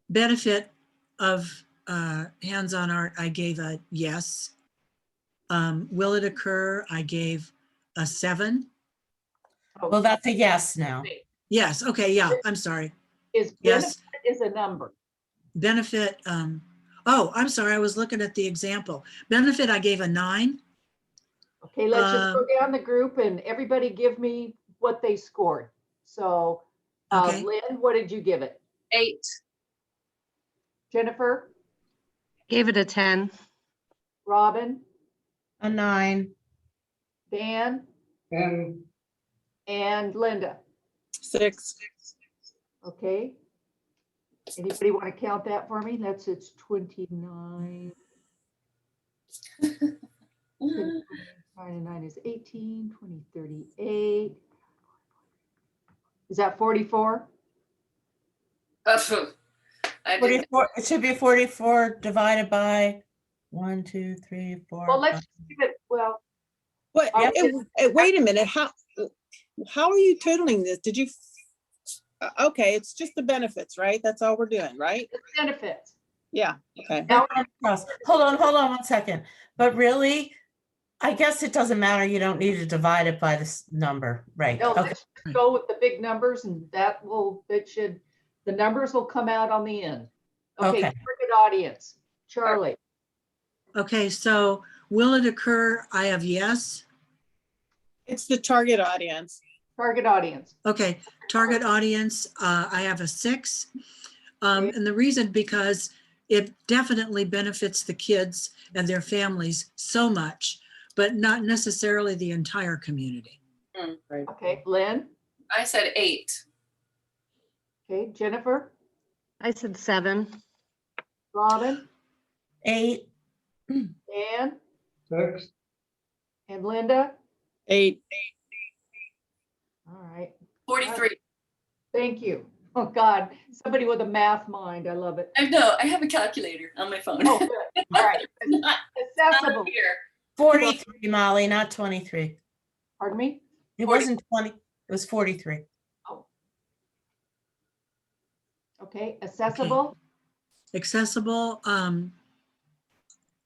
benefit of hands-on art, I gave a yes. Will it occur? I gave a 7. Well, that's a yes now. Yes, okay, yeah, I'm sorry. Is Yes. benefit is a number. Benefit, oh, I'm sorry, I was looking at the example. Benefit, I gave a 9. Okay, let's just go down the group and everybody give me what they scored. So Okay. Lynn, what did you give it? 8. Jennifer, Gave it a 10. Robin, A 9. Dan, and Linda. 6. Okay. Anybody want to count that for me? It's 29. 9 and 9 is 18, 20, 38. Is that 44? I didn't, 44, it should be 44 divided by 1, 2, 3, 4. Well, let's 5. just give it, well, What, wait a minute, how are you totaling this? Did you, okay, it's just the benefits, right? That's all we're doing, right? the benefits. Yeah, okay. Now, Hold on 1 second. But really, I guess it doesn't matter. You don't need to divide it by this number, right? no, Okay. let's just go with the big numbers and the numbers will come out on the end. Okay, Okay. target audience, Charlie. Okay, so will it occur? I have yes. It's the target audience. Target audience. Okay, target audience, I have a 6. Okay. And the reason, because it definitely benefits the kids and their families so much, but not necessarily the entire community. Okay, Lynn. I said 8. Okay, Jennifer, I said 7. Robin, 8. Ann, 6, and Linda. 8. All right, 43. thank you. Oh, God, somebody with a math mind. I love it. I know, I have a calculator on my phone. Oh, good. All right. Not Accessible. here. 43, Molly, not 23. Pardon me? It wasn't 20, it was 43. Okay, accessible. Accessible,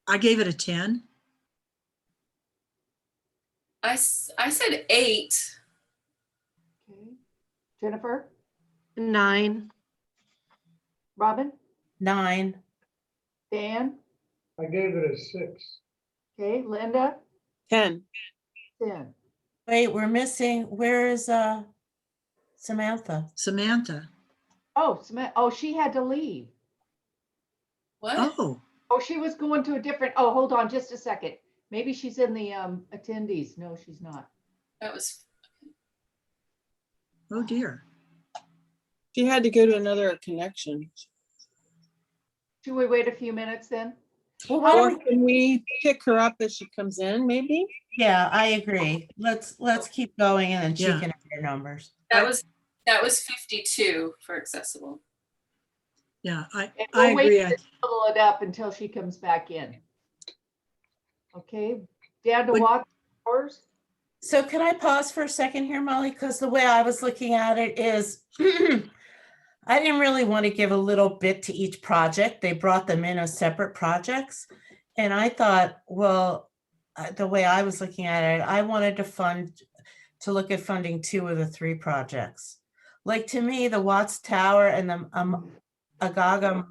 I gave it a 10. I said 8. Okay, Jennifer, 9. Robin, 9. Dan. I gave it a 6. Okay, Linda, 10. 10. Wait, we're missing, where is Samantha? Samantha, Oh, oh, she had to leave. What? oh, Oh, she was going to a different, oh, hold on just a second. Maybe she's in the attendees. No, she's not. That was, oh dear. She had to go to another connection. Should we wait a few minutes then? Well, why don't Or can we pick her up as she comes in, maybe? yeah, I agree. Let's keep going and then she Yeah. can have your numbers. that was 52 for accessible. Yeah, And I we'll wait agree. to fill it up until she comes back in. Okay, down to Would- walk hours. So can I pause for a second here, Molly? Because the way I was looking at it is I didn't really want to give a little bit to each project. They brought them in as separate projects. And I thought, well, the way I was looking at it, I wanted to look at funding 2 of the 3 projects. Like to me, the Watts Tower and the Agaga,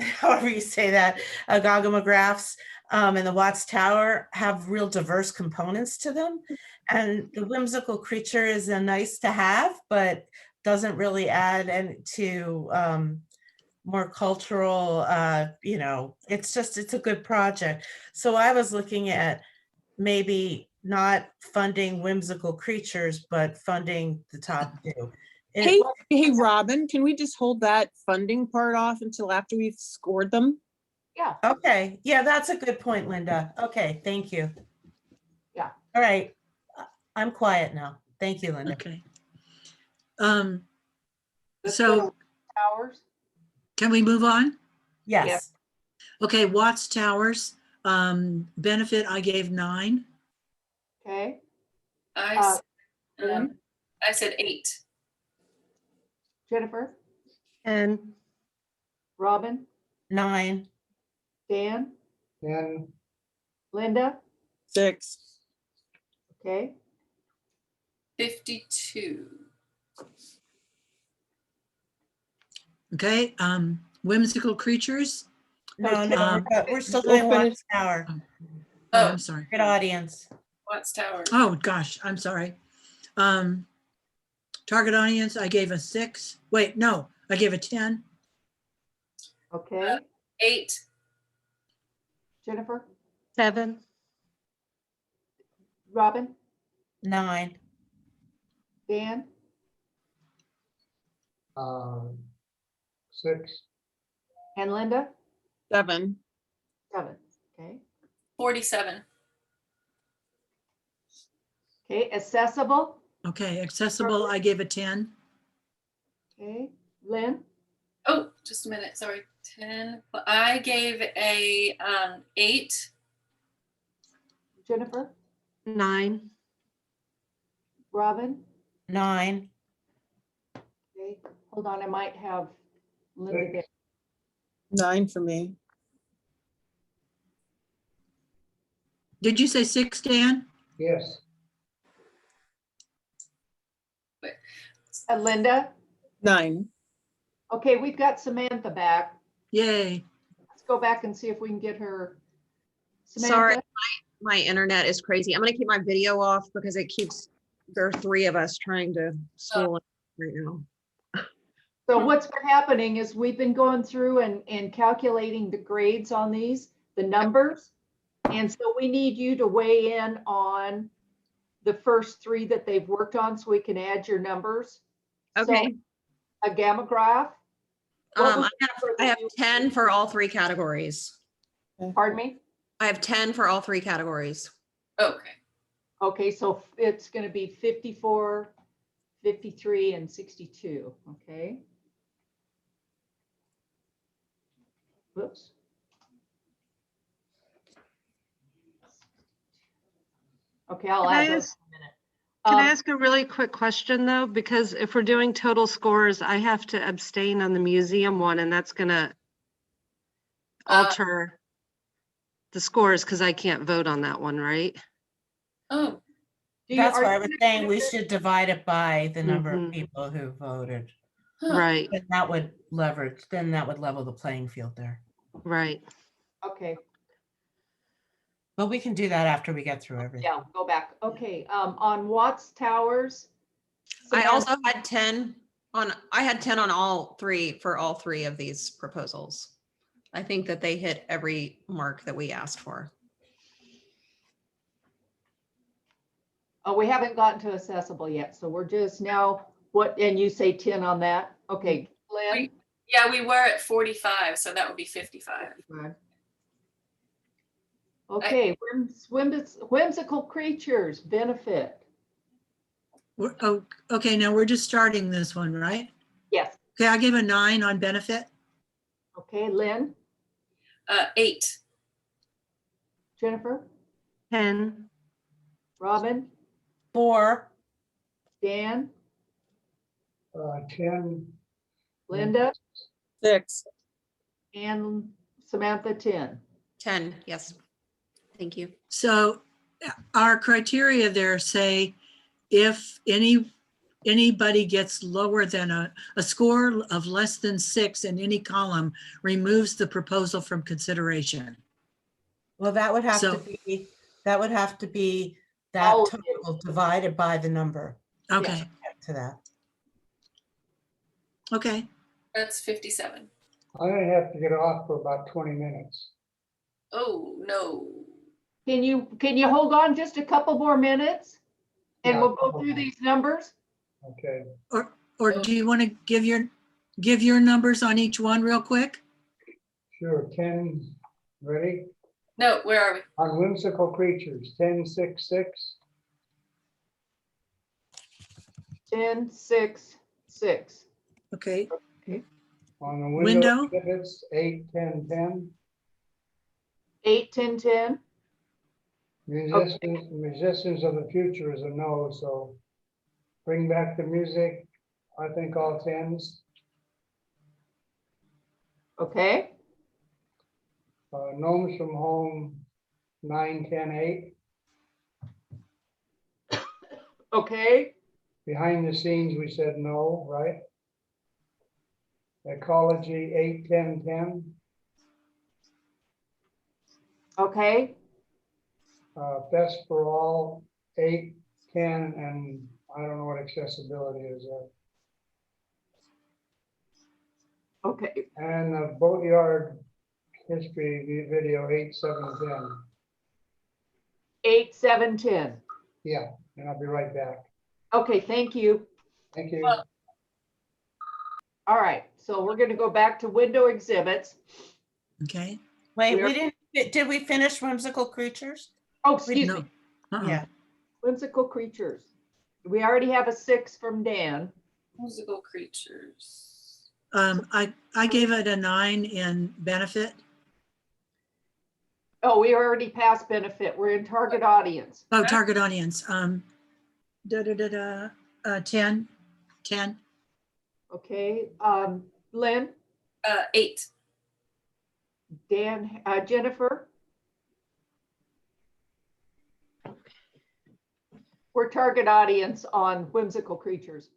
however you say that, Agagamagraphs and the Watts Tower have real diverse components to them. And the whimsical creature is a nice to have, but doesn't really add to more cultural, it's a good project. So I was looking at maybe not funding whimsical creatures, but funding the top 2. Hey, Robin, can we just hold that funding part off until after we've scored them? Yeah, Okay, yeah, that's a good point, Linda. Okay, thank you. Yeah. All right, I'm quiet now. Thank you, Linda. Okay. let's go So to towers. can we move on? Yes, Okay, Watts Towers, benefit, I gave 9. Okay, I, Uh, s- Lynn, I said 8. Jennifer, 10. Robin, 9. Dan, 10, Linda. 6. Okay, 52. Okay, whimsical creatures. No, Um, we're still we'll doing Watts finish- Tower. Oh, Oh, I'm sorry. Good audience. Watts Tower. Oh, gosh, I'm sorry. Target audience, I gave a 6. Wait, no, I gave a 10. okay, 8. Jennifer, 7. Robin, 9. Dan, 6, and Linda? 7. 7, okay. 47. Okay, accessible, Okay, accessible, I gave a 10. okay. Lynn, Oh, just a minute, sorry, 10. I gave a 8. Jennifer, 9. Robin, 9. okay. Hold on, I might have Linda get, 9 for me. Did you say 6, Dan? yes, Linda. 9. Okay, we've got Samantha back. Yay. Let's go back and see if we can get her. Sorry, Samantha, my internet is crazy. I'm gonna keep my video off because it keeps, there are 3 of us trying to school right now. so what's been happening is we've been going through and calculating the grades on these, the numbers. And so we need you to weigh in on the first 3 that they've worked on so we can add your numbers. So, Okay. a gamma graph. What was I have 10 for all 3 categories. Pardon me? I have 10 for all 3 categories. Okay. Okay, so it's gonna be 54, 53, and 62, okay? Whoops. Okay, I'll Can I add those ask- in a minute. Can I ask a really quick question though? Because if we're doing total scores, I have to abstain on the museum one and that's gonna alter the scores because I can't vote on that one, right? Oh, That's are why I you was gonna saying we do it? should divide it by the number of Mhm. people who voted. huh. Right, And that would leverage, then that would level the playing field there. right. Okay, But we can do that after we get through everything. yeah, go back. Okay, on Watts Towers. I Samantha, also had 10 on, I had 10 on all 3 for all 3 of these proposals. I think that they hit every mark that we asked for. oh, we haven't gotten to accessible yet, so we're just now, what, and you say 10 on that? Okay, Lynn? Yeah, we were at 45, so that would be 55. Okay, whimsical creatures benefit. Oh, okay, now we're just starting this one, right? Yes, Okay, I gave a 9 on benefit. okay, Lynn, 8. Jennifer, 10, Robin, 4. Dan, 10, Linda, 6. and Samantha, 10. 10, yes. Thank you. So our criteria there say if anybody gets lower than a score of less than 6 in any column, removes the proposal from consideration. Well, that would have to So- be, that would have to be that All of it. total divided by the number Okay, to that. okay. That's 57. I'm gonna have to get off for about 20 minutes. Oh, no. Can you hold on just a couple more minutes? And Yeah, we'll go couple through more. these numbers? Okay, Or do you want to give your numbers on each one real quick? sure, 10, ready? No, where are we? On whimsical creatures, 10, 6, 6. 10, 6, 6. Okay, On the Window? window exhibits, 8, 10, 10. 8, 10, 10. Musicians of the future is a no, so bring back the music, I think all 10s. Okay, Gnomes from home, 9, 10, 8. okay, Behind the scenes, we said no, right? Ecology, 8, 10, 10. okay, Best for all, 8, 10, and I don't know what accessibility is. okay, And the boatyard history video, 8, 7, 10. 8, 7, 10. Yeah, and I'll be right back. Okay, thank you. Thank you. Well- All right, so we're gonna go back to window exhibits. Okay. Wait, We're- we didn't, did we finish whimsical creatures? Oh, excuse No. me, Yeah. whimsical creatures. We already have a 6 from Dan. Musical creatures. I gave it a 9 in benefit. Oh, we already passed benefit. We're in target audience. Oh, target audience. 10. Okay, Lynn, 8. Dan, Jennifer. We're target audience on whimsical creatures.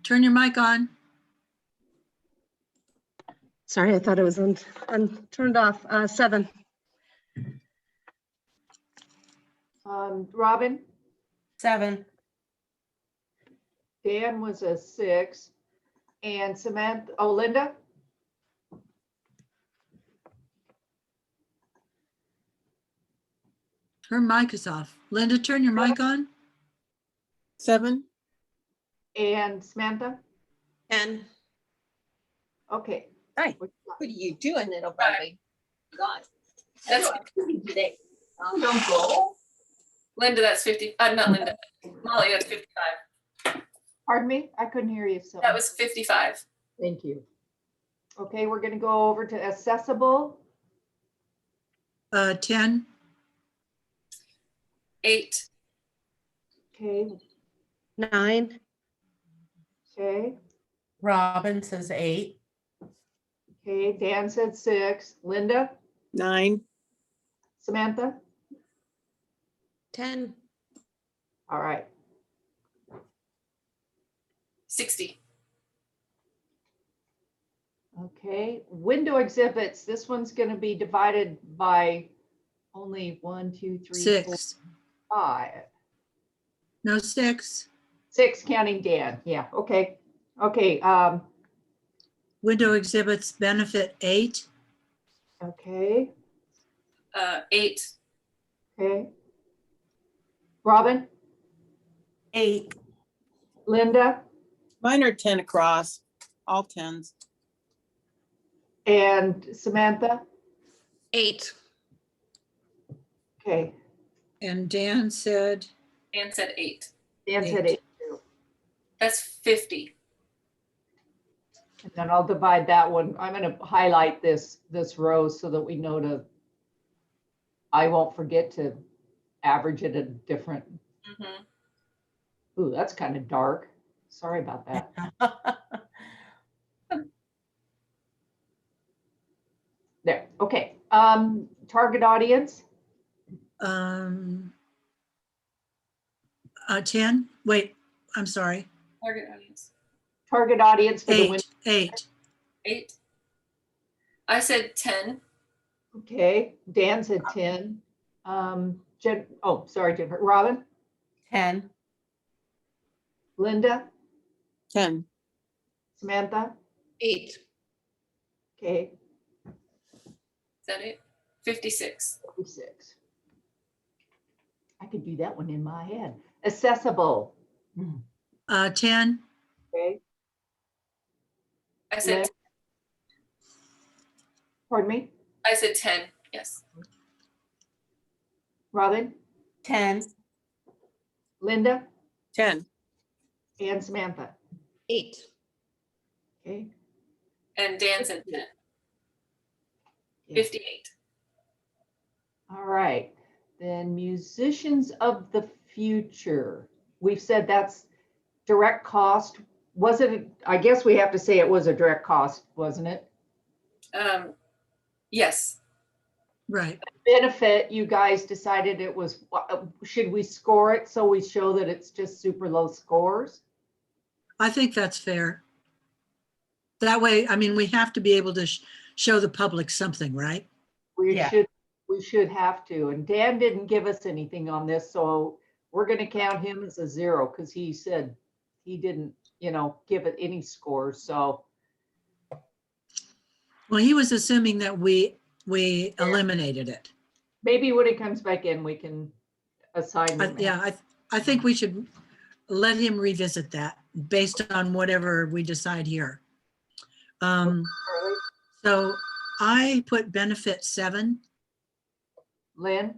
Turn your mic on. Sorry, I thought it was turned off. 7. Robin, 7. Dan was a 6. And Samantha, oh, Linda? Her mic is off. Linda, turn your mic on. 7. And Samantha? 10. Okay. Hi. What you got? What are you doing, little baby? God. That's Today. Oh, don't go. Linda, that's 50. Not Linda. Molly, that's 55. Pardon me? I couldn't hear you. So That was 55. thank you. Okay, we're gonna go over to accessible. 10. 8. Okay, 9. okay, Robin says 8. okay. Dan said 6. Linda, 9. Samantha? 10. All right. 60. Okay, window exhibits. This one's gonna be divided by only 1, 2, 3, 4, 6. 5. No, 6. 6 counting Dan. Yeah, okay. Okay, Window exhibits benefit 8. okay, 8. okay. Robin, 8. Linda, Mine are 10 across, all 10s. and Samantha. 8. Okay, And Dan said, And said 8. Dan said 8 too. That's 50. And then I'll divide that one. I'm gonna highlight this row so that we know to, I won't forget to average it at a different, Mhm. ooh, that's kind of dark. Sorry about that. There, okay. Target audience, 10. Wait, I'm sorry. Target audience. target audience for the 8. win. 8. 8. I said 10. Okay, Dan said 10. Oh, sorry, Jennifer. Robin, 10. Linda, 10. Samantha, 8. okay, Is that it? 56. 56. I could do that one in my head. Accessible, 10. okay. I said Lynn? Pardon me, 10. Yes. Robin, 10. Linda, 10. and Samantha, 8. okay. And Dan said 10. Yeah. 58. All right, then musicians of the future. We've said that's direct cost. Was it, I guess we have to say it was a direct cost, wasn't it? Yes. Right. Benefit, you guys decided it was, should we score it so we show that it's just super low scores? I think that's fair. That way, I mean, we have to be able to show the public something, right? We Yeah. should have to. And Dan didn't give us anything on this, so we're gonna count him as a 0 because he said he didn't, give it any scores, so. Well, he was assuming that we eliminated it. Maybe when it comes back in, we can assign them. Yeah, I think we should let him revisit that based on whatever we decide here. Charlie, So I put benefit 7. Lynn,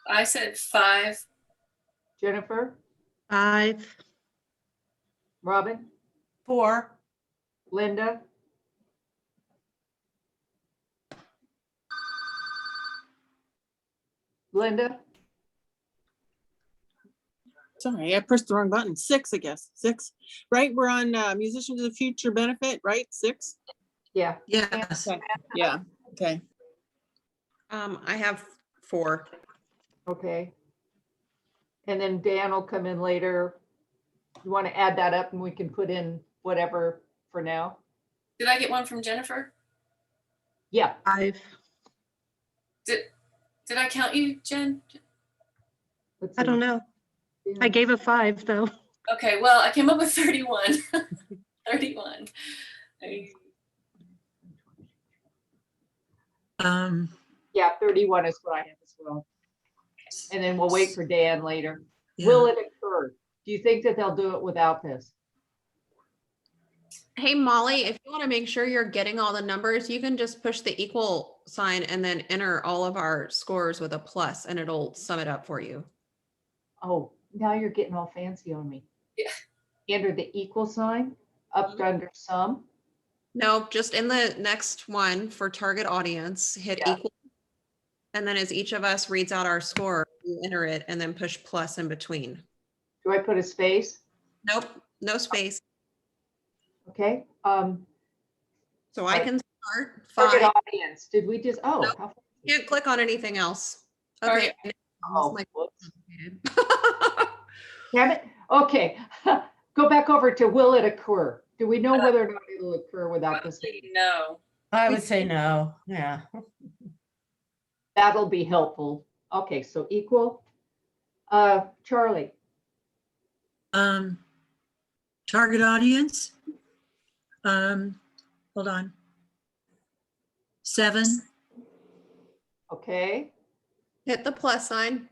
I said 5. Jennifer, 5, Robin, 4, Linda, Linda, Sorry, I pressed the wrong button. 6, I guess. 6, right? We're on Musicians of the Future benefit, right? 6? yeah. Yes. Okay. Yeah, okay. I have 4. Okay. And then Dan will come in later. You want to add that up and we can put in whatever for now? Did I get one from Jennifer? Yeah, 5. Did I count you, Jen? let's I don't see. know. I gave a 5 though. Okay, well, I came up with 31. 31. Yeah, 31 is what I have as well. And then we'll wait for Dan later. Yeah. Will it occur? Do you think that they'll do it without this? Hey, Molly, if you want to make sure you're getting all the numbers, you can just push the equal sign and then enter all of our scores with a plus and it'll sum it up for you. Oh, now you're getting all fancy on me. Yeah. Enter the equal sign up to under sum. No, just in the next one for target audience, hit Yeah. equal. And then as each of us reads out our score, you enter it and then push plus in between. Do I put a space? Nope, no space. Okay. So I Right. can start Target 5. audience. Did we just, oh. Nope. how- Can't click on anything else. Okay. Oh, This whoops. might- Damn it. Okay. Go back over to will it occur? Do we know whether or not it'll occur without this? Probably no. I would say no, yeah. That'll be helpful. Okay, so equal. Charlie, Target audience. Hold on. 7. okay. Hit the plus sign.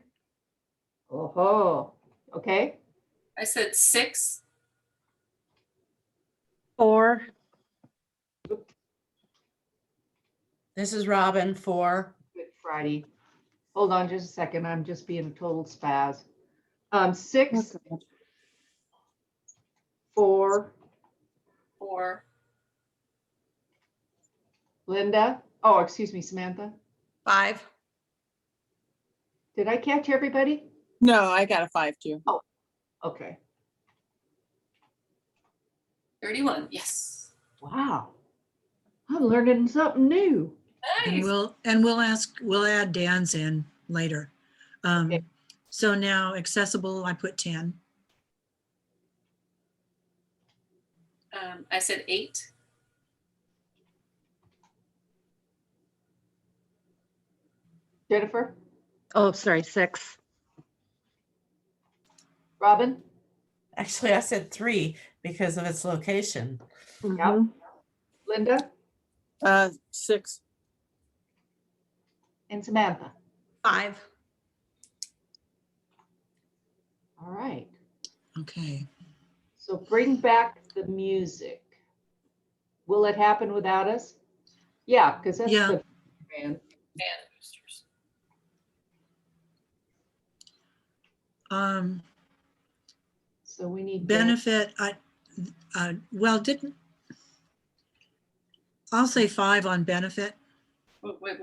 Oh, okay. I said 6. 4, This is Robin, 4. Good Friday. Hold on just a second. I'm just being a total spaz. 6, 4, 4. Linda. Oh, excuse me, Samantha. 5. Did I catch everybody? No, I got a 5 too. Okay. 31. Yes. Wow. I'm learning something new. And Nice. we'll add Dan's in later. Okay. So now accessible, I put 10. I said 8. Jennifer, oh, sorry, 6. Robin, Actually, I said 3 because of its location. Mhm. Linda, 6. and Samantha. 5. All right. Okay. So bring back the music. Will it happen without us? Yeah, because that's Yeah. the band. And boosters. So we need Benefit, well, I'll say 5 on benefit Wait.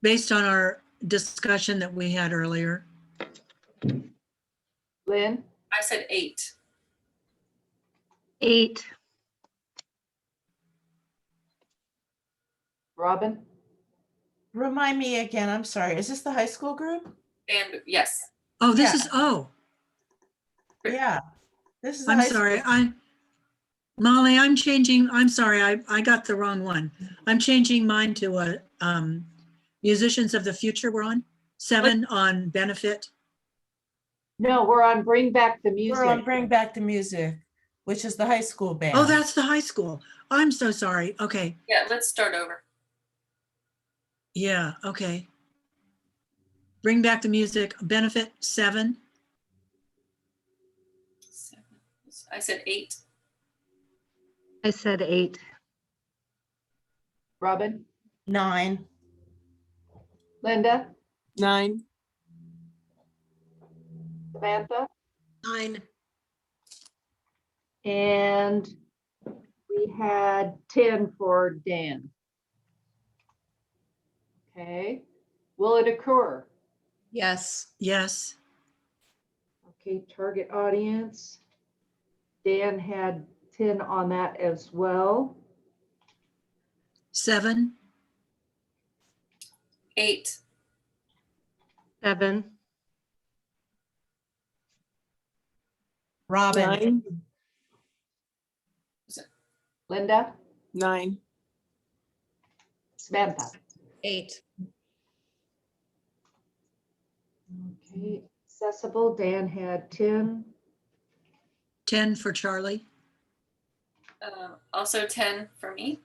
based on our discussion that we had earlier. Lynn, I said 8. 8, Robin, Remind me again, I'm sorry, is this the high school group? And yes. Oh, this Yeah. is, oh, Yeah. This is the I'm high sorry. school. Molly, I'm sorry, I got the wrong one. I'm changing mine to Musicians of the Future we're on. 7 on benefit. no, we're on bring back the We're on music. Bring Back the Music, which is the high school band. Oh, that's the high school. I'm so sorry. Okay. Yeah, let's start over. Yeah, okay. Bring back the music. Benefit 7. 7. I said 8. I said 8. Robin, 9. Linda, 9. Samantha, 9. and we had 10 for Dan. Okay, will it occur? Yes. Yes. Okay, target audience. Dan had 10 on that as well. 7. 8. 7. Robin, 9. Linda, 9. Samantha. 8. Okay, accessible, Dan had 10. 10 for Charlie. Also 10 for me.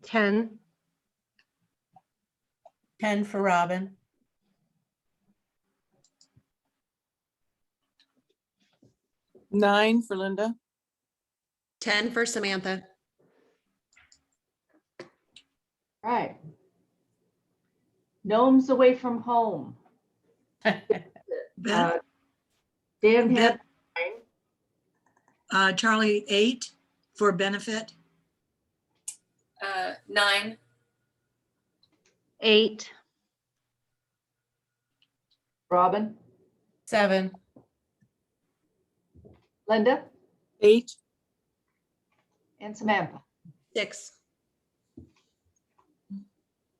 10. 10 for Robin. 9 for Linda. 10 for Samantha. Right. Gnomes away from home. Ben- Dan had 9. Charlie, 8 for benefit. 9. 8. Robin, 7. Linda, 8. and Samantha. 6.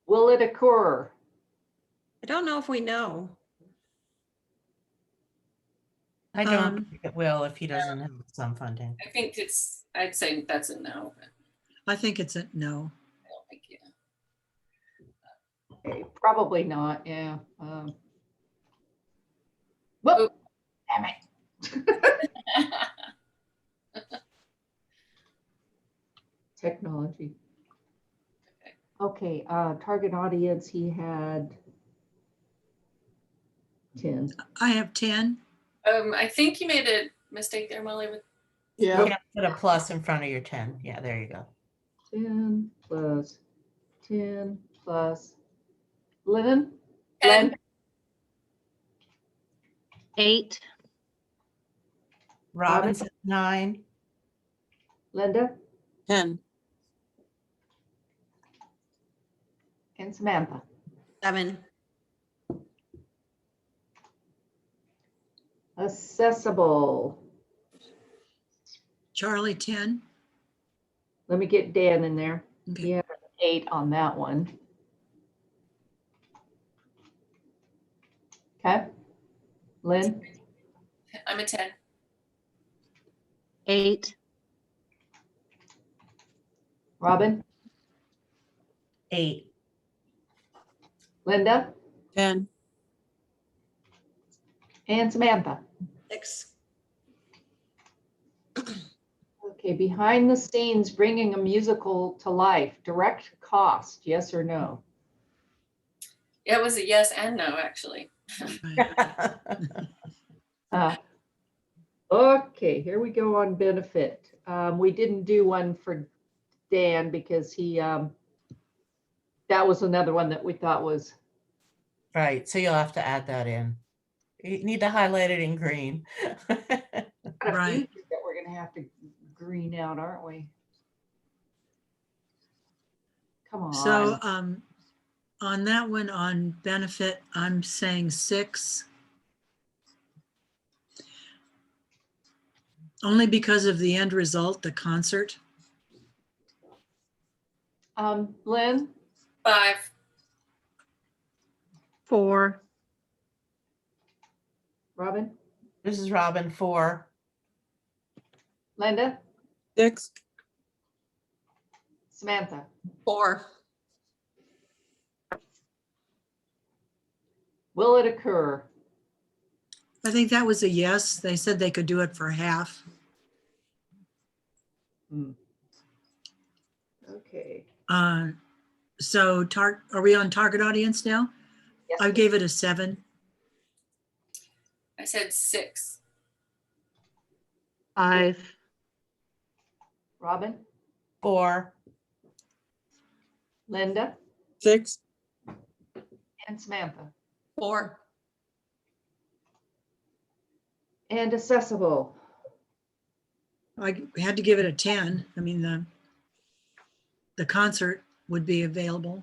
Will it occur? I don't know if we know. I don't Um, think it will if he doesn't have some funding. I think I'd say that's a no. But I think it's a no. I don't think, Okay, probably not, yeah. Whoop, damn it. Technology. Okay, target audience, he had 10. I have 10. I think you made a mistake there, Molly. You Yeah. can put a plus in front of your 10. Yeah, there you go. 10 plus 10 plus Lynn? 10. 8. Robin said 9. Linda, 10. and Samantha. 7. Accessible. Charlie, 10. Let me get Dan in there. Okay. He had an 8 on that one. Okay. Lynn, I'm a 10. 8. Robin, 8. Linda, 10. and Samantha. 6. Okay, behind the scenes, bringing a musical to life, direct cost, yes or no? Yeah, it was a yes and no, actually. Okay, here we go on benefit. We didn't do one for Dan because he, that was another one that we thought was, Right, so you'll have to add that in. You need to highlight it in green. got a few Right. that we're gonna have to green out, aren't we? Come on. So on that one, on benefit, I'm saying 6. Only because of the end result, the concert. Lynn, 5. 4. Robin, This is Robin 4. Linda, 6. Samantha. 4. Will it occur? I think that was a yes. They said they could do it for half. Okay. So are we on target audience now? Yes, I please. gave it a 7. I said 6. 5, Robin, 4, Linda, 6, and Samantha. 4. And accessible. I had to give it a 10. I mean, the concert would be available.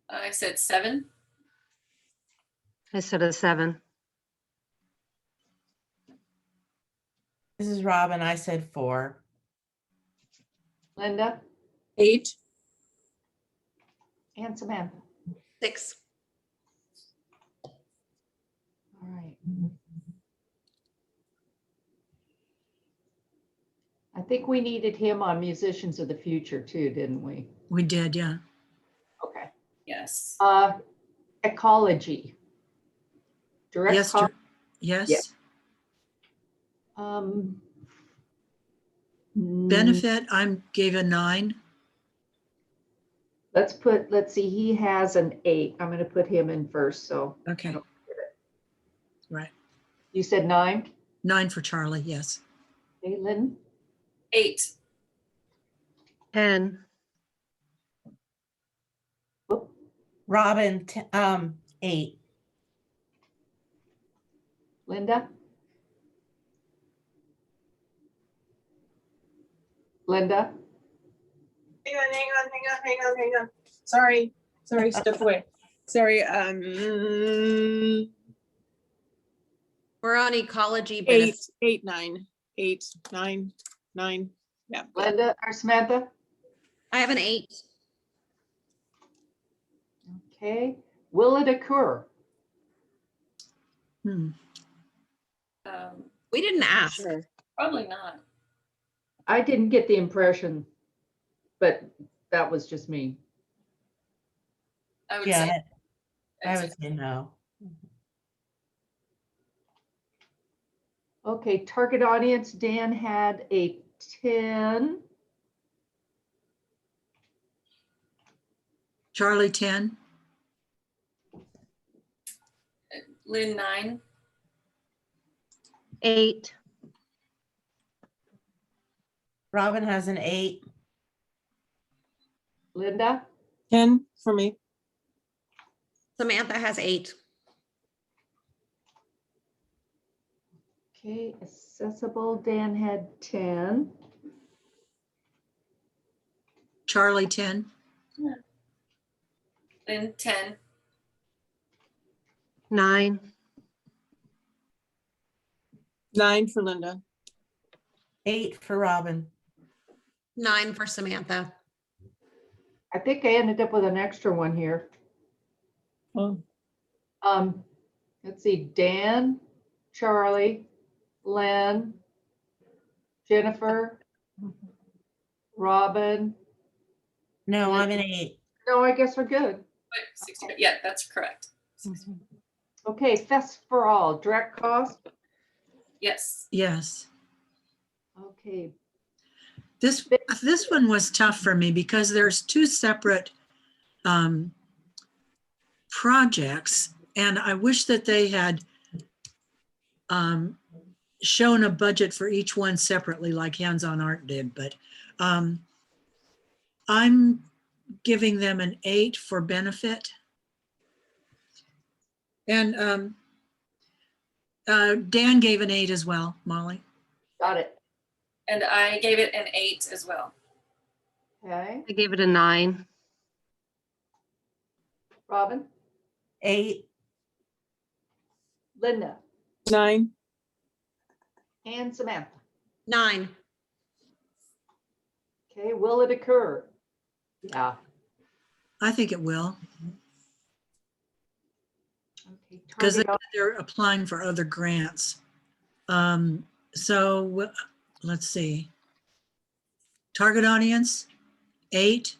I said 7. I said a 7. this is Robin, I said 4. Linda 8, and Samantha. 6. All right. I think we needed him on Musicians of the Future too, didn't we? We did, yeah. Okay. Yes. Ecology. Direct Yes, cost. yes. Um, Benefit, I gave a 9. let's see, he has an 8. I'm gonna put him in first, so. Okay. don't forget it. Right. You said 9? 9 for Charlie, yes. Okay, Lynn, 8. 10, Whoop. Robin, 8. Linda? Linda? hang on. Sorry, step away. Sorry, We're on ecology 8, benefits. 8, 9, 8, 9, 9. Yeah. Linda or Samantha? I have an 8. Okay, will it occur? Hmm. We didn't ask. sure. Probably not. I didn't get the impression, but that was just me. I would Yeah, say. I would say no. Okay, target audience, Dan had a 10. Charlie, 10. Lynn, 9. 8, Robin has an 8. Linda? 10 for me. Samantha has 8. Okay, accessible, Dan had 10. Charlie, 10. Lynn, 10. 9, 9 for Linda. 8 for Robin. 9 for Samantha. I think I ended up with an extra one here. Oh, Let's see, Dan, Charlie, Len, Jennifer, Robin. No, I'm an 8. No, I guess we're good. But 60, yeah, that's correct. Okay, Fest for All, direct cost. Yes. Yes. Okay, This one was tough for me because there's 2 separate projects, and I wish that they had shown a budget for each one separately like Hands on Art did, but I'm giving them an 8 for benefit. And Dan gave an 8 as well, Molly. got it. And I gave it an 8 as well. Okay, I gave it a 9. Robin, 8. Linda, 9, and Samantha. 9. Okay, will it occur? Yeah. I think it will, Okay, because target they're applying for other grants. So let's see. Target audience, 8.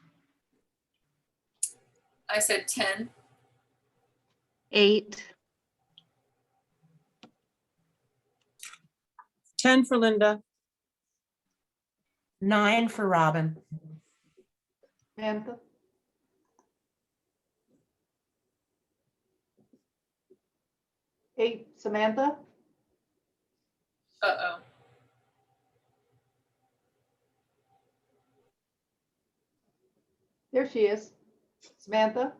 I said 10. 8, 10 for Linda. 9 for Robin. Samantha, Hey, Samantha? Uh-oh. There she is. Samantha?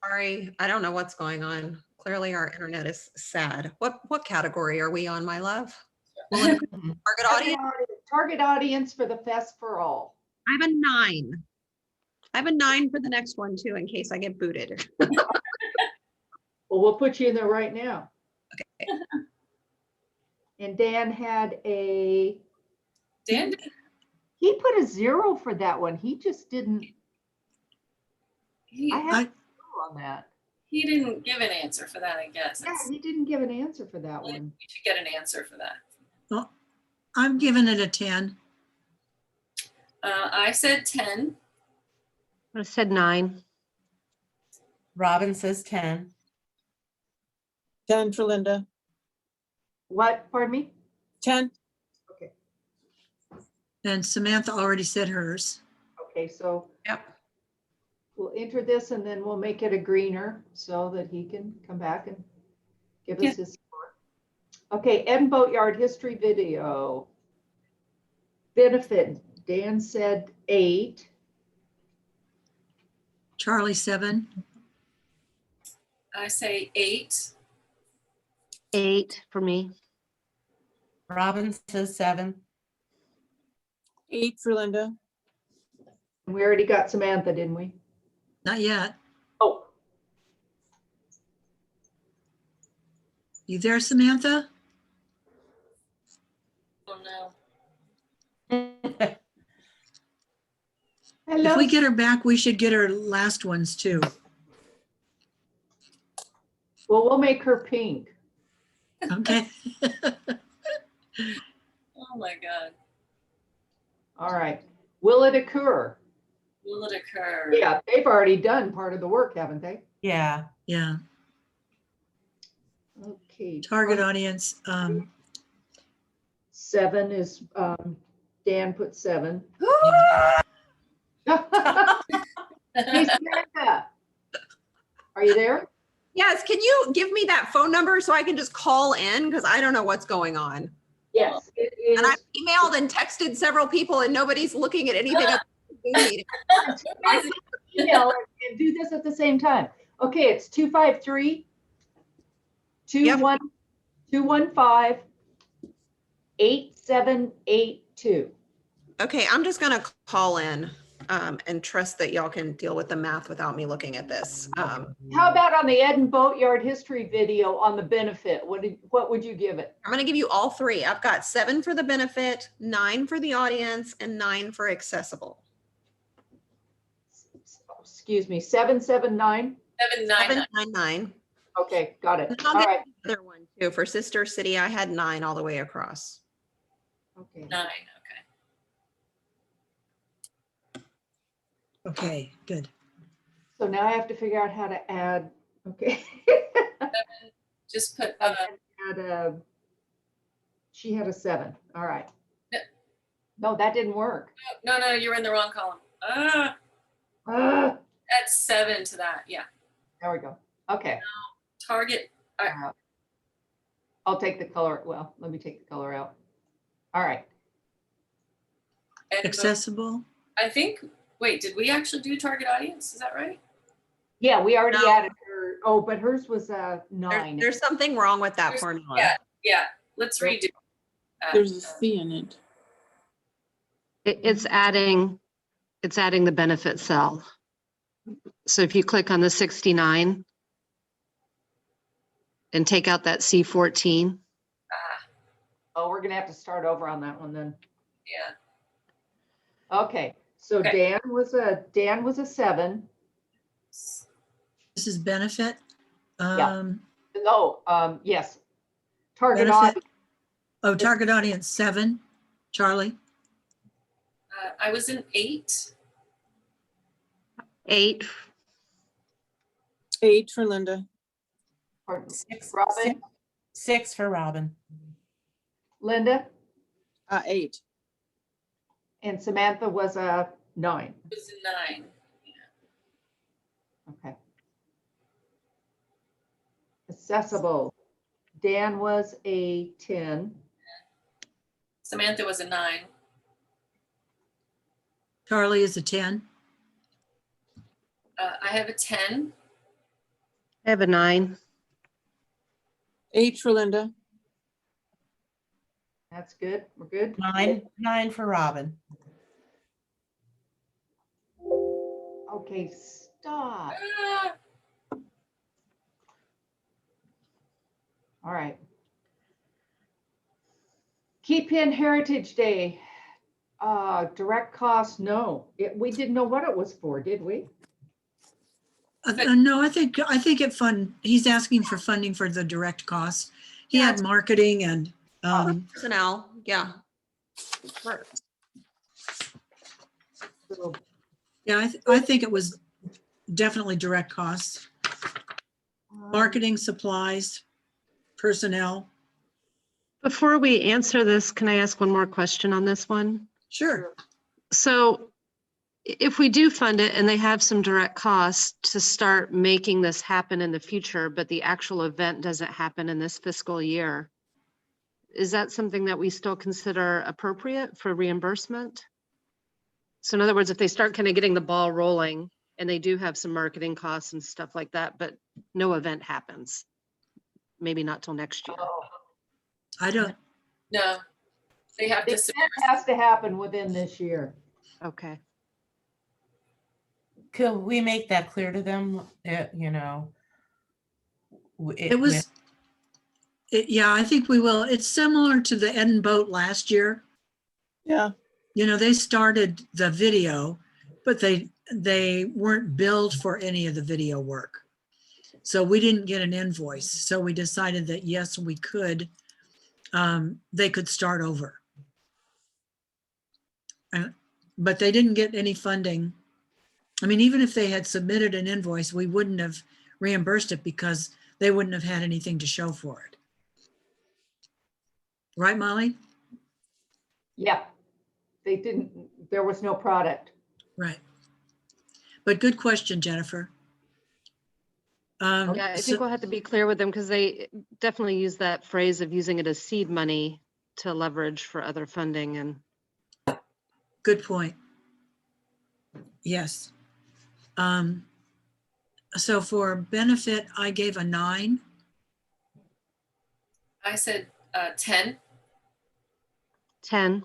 Sorry, I don't know what's going on. Clearly our internet is sad. What category are we on, my love? Target audience? Target audience for the Fest for All. I have a 9. I have a 9 for the next one too, in case I get booted. Well, we'll put you in there right now. Okay. And Dan had a, Dan, he put a 0 for that one. He just didn't, he, I have I- a 0 on that. he didn't give an answer for that, I guess. Yeah, It's- he didn't give an answer for that We one. should get an answer for that. Well, I'm giving it a 10. I said 10. I said 9. Robin says 10. 10 for Linda. What, pardon me? 10. Okay, And Samantha already said hers. okay, so Yep. we'll enter this and then we'll make it a greener so that he can come back and give us Yeah. his score. Okay, Ed Boatyard history video. Benefit, Dan said 8. Charlie, 7. I say 8. 8 for me. Robin says 7. 8 for Linda. We already got Samantha, didn't we? Not yet. Oh, You there, Samantha? Oh no. If hello. we get her back, we should get her last ones too. Well, we'll make her pink. Okay. Oh my God. All right. Will it occur? Will it occur? Yeah, they've already done part of the work, haven't they? Yeah. Yeah. Okay. Target audience. 7 is, Dan put 7. Hey, Samantha, are you there? Yes, can you give me that phone number so I can just call in? Because I don't know what's going on. Yes, it is. And I've emailed and texted several people and nobody's looking at anything. Other than the Zoom meeting. I can email and do this at the same time. Okay, it's 253 215 8782. Okay, I'm just gonna call in and trust that y'all can deal with the math without me looking at this. How about on the Ed and Boatyard history video on the benefit? What would you give it? I'm gonna give you all 3. I've got 7 for the benefit, 9 for the audience, and 9 for accessible. Excuse me, 779? 799. 799. Okay, got it. And I'll All get right. the other one too. For Sister City, I had 9 all the way across. Okay. 9. Okay, good. So now I have to figure out how to add, okay. Just put, Add she had a 7, all right. Yeah. No, that didn't work. no, you're in the wrong column. Ah, Add 7 to that. Yeah. there we go. Okay. Target. I'll take the color, well, let me take the color out. All right. And Accessible. I think, wait, did we actually do target audience? Is that right? Yeah, we already No. added her. Oh, but hers was a 9. There's something wrong with that There's- formula. Yeah. Let's redo. There's a C in it. It's adding the benefit cell. So if you click on the 69 and take out that C14, Oh, we're gonna have to start over on that one then. Yeah. Okay, so Okay. Dan was a 7. This is benefit. Yeah. No, yes. Target Benefit. audience, Oh, target audience 7. Charlie, I was an 8. 8, 8 for Linda. pardon, 6, Robin, 6 for Robin. Linda, 8. and Samantha was a 9. It was a 9. Okay. Accessible. Dan was a 10. Samantha was a 9. Charlie is a 10. I have a 10. I have a 9. 8 for Linda. That's good. We're good. 9 for Robin. Okay, stop. Ah, All right. Keep in Heritage Day. Direct cost, no. We didn't know what it was for, did we? No, I think he's asking for funding for the direct costs. He Yeah, had marketing and, Personnel, yeah. So, yeah, I think it was definitely direct costs, marketing, supplies, personnel. Before we answer this, can I ask one more question on this one? Sure. So if we do fund it and they have some direct costs to start making this happen in the future, but the actual event doesn't happen in this fiscal year, is that something that we still consider appropriate for reimbursement? So in other words, if they start kind of getting the ball rolling and they do have some marketing costs and stuff like that, but no event happens, maybe not till next year. I don't, no, they have to It submit. has to happen within this year. Okay. Could we make that clear to them? You know, it was, yeah, I think we will. It's similar to the Eden Boat last year. Yeah. You know, they started the video, but they weren't billed for any of the video work. So we didn't get an invoice. So we decided that yes, we could, they could start over. But they didn't get any funding. I mean, even if they had submitted an invoice, we wouldn't have reimbursed it because they wouldn't have had anything to show for it. Right, Molly? Yeah. They didn't, there was no product. Right. But good question, Jennifer. Yeah, I think we'll have to be clear with them because they definitely use that phrase of using it as seed money to leverage for other funding and. Good point. Yes. So for benefit, I gave a 9. I said 10. 10.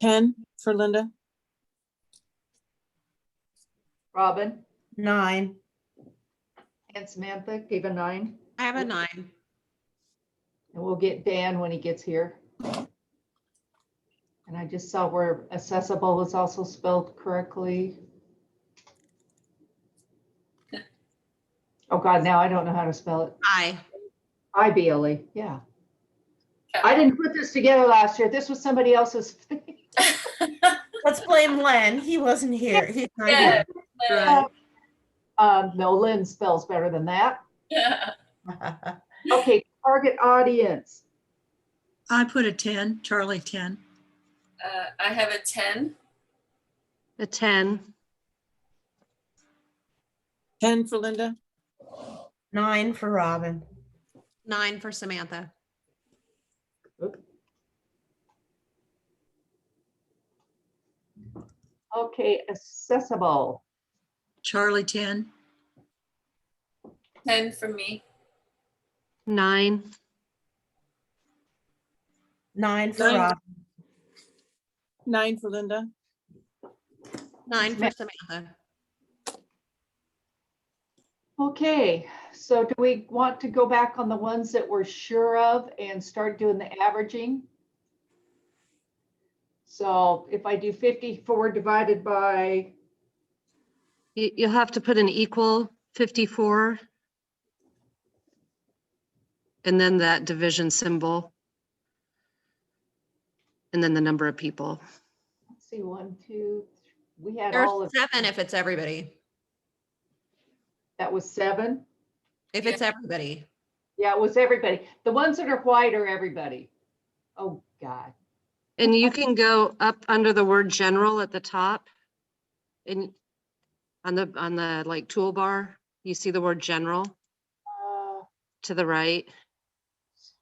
10 for Linda. Robin 9. and Samantha gave a 9. I have a 9. And we'll get Dan when he gets here. And I just saw where accessible is also spelled correctly. Oh God, now I don't know how to spell it. IBLE, yeah. I didn't put this together last year. This was somebody else's. Let's blame Len. He wasn't here. He's not Yeah. here. No, Lynn spells better than that. Yeah. Okay, target audience. I put a 10, Charlie 10. I have a 10. A 10. 10 for Linda. 9 for Robin. 9 for Samantha. Okay, accessible. Charlie 10. 10 for me. 9. 9 for 9. Robin. 9 for Linda. 9 for Samantha. Okay, so do we want to go back on the ones that we're sure of and start doing the averaging? So if I do 54 divided by, You'll have to put an equal 54. And then that division symbol. And then the number of people. let's see, 1, 2, we had There's all of, 7 if it's everybody. that was 7. If it's everybody. Yeah, it was everybody. The ones that are white are everybody. Oh, God. And you can go up under the word general at the top. And on the like toolbar, You see the word general to the right?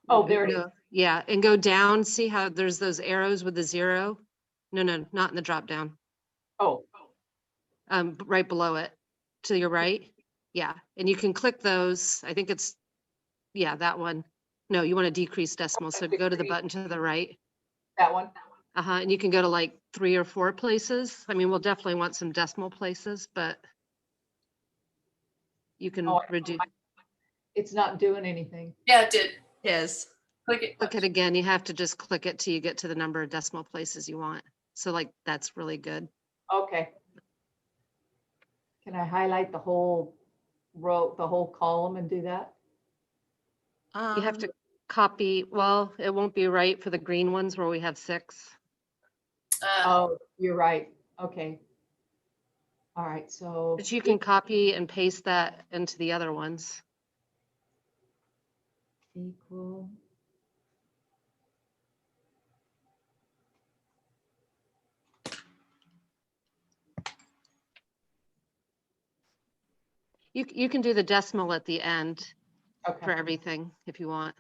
Oh, there it is. Yeah, and go down, see how there's those arrows with the 0? No, not in the drop down. Oh, Right below it, to your right. Yeah, and you can click those. I think it's, yeah, that one. No, you want to decrease decimal, so go to the button to the right. that one. And you can go to like 3 or 4 places. I mean, we'll definitely want some decimal places, but you can Oh, reduce. It's not doing anything. Yeah, it did. It is. Click it. Click it again. You have to just click it till you get to the number of decimal places you want. So like, that's really good. Okay. Can I highlight the whole row, the whole column and do that? You have to copy, well, it won't be right for the green ones where we have 6. Oh, you're right. Okay. All right, so. But you can copy and paste that into the other ones. Equal. You can do the decimal at the end for Okay. everything if you want.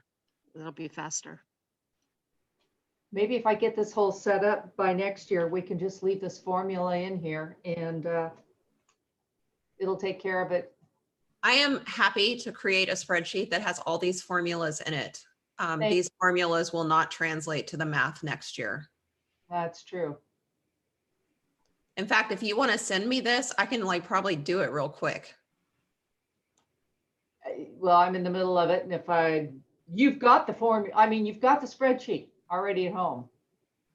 That'll be faster. Maybe if I get this whole set up by next year, we can just leave this formula in here and it'll take care of it. I am happy to create a spreadsheet that has all these formulas in it. Thank- These formulas will not translate to the math next year. That's true. In fact, if you want to send me this, I can like probably do it real quick. Well, I'm in the middle of it, and if you've got the form, I mean, you've got the spreadsheet already at home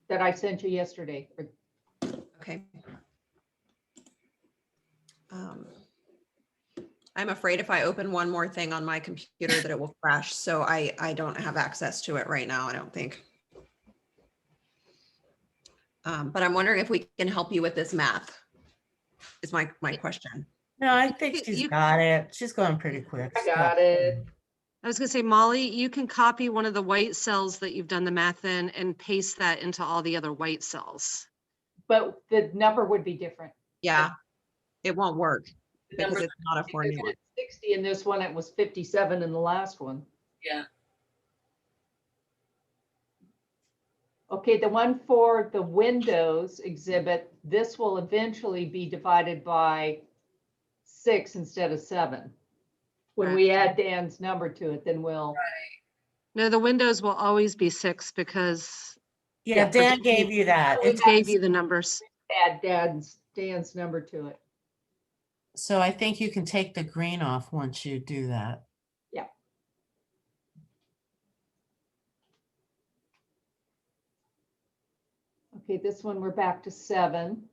that I sent you yesterday. Okay. I'm afraid if I open one more thing on my computer that it will crash. So I don't have access to it right now, I don't think. But I'm wondering if we can help you with this math is my question. No, I think she's got it. She's going pretty quick. I got it. I was gonna say, Molly, you can copy one of the white cells that you've done the math in and paste that into all the other white cells. But the number would be different. Yeah, it won't work The because number- it's not a because formula. it's 60 in this one, it was 57 in the last one. Yeah. Okay, the one for the Windows exhibit, this will eventually be divided by 6 instead of 7. When we add Dan's number to it, then we'll. No, the windows will always be 6 because Yeah, Dan gave you that. it gave you the numbers. Add Dan's number to it. So I think you can take the green off once you do that. Yeah. Okay, this one we're back to 7.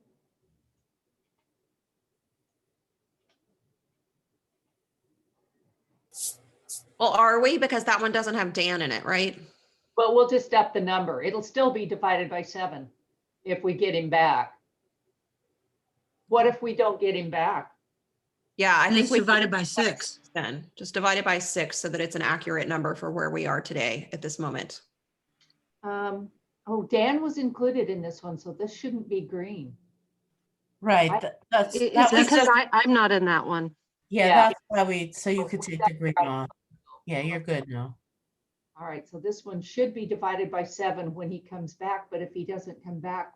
Well, are we? Because that one doesn't have Dan in it, right? But we'll just up the number. It'll still be divided by 7 if we get him back. What if we don't get him back? Yeah, I And think it's we divided by 6. then just divide it by 6 so that it's an accurate number for where we are today at this moment. Oh, Dan was included in this one, so this shouldn't be green. Right. I- It's because I'm not in that one. Yeah, Yeah. that's why so you could take the green off. Yeah, you're good now. All right, so this one should be divided by 7 when he comes back, but if he doesn't come back,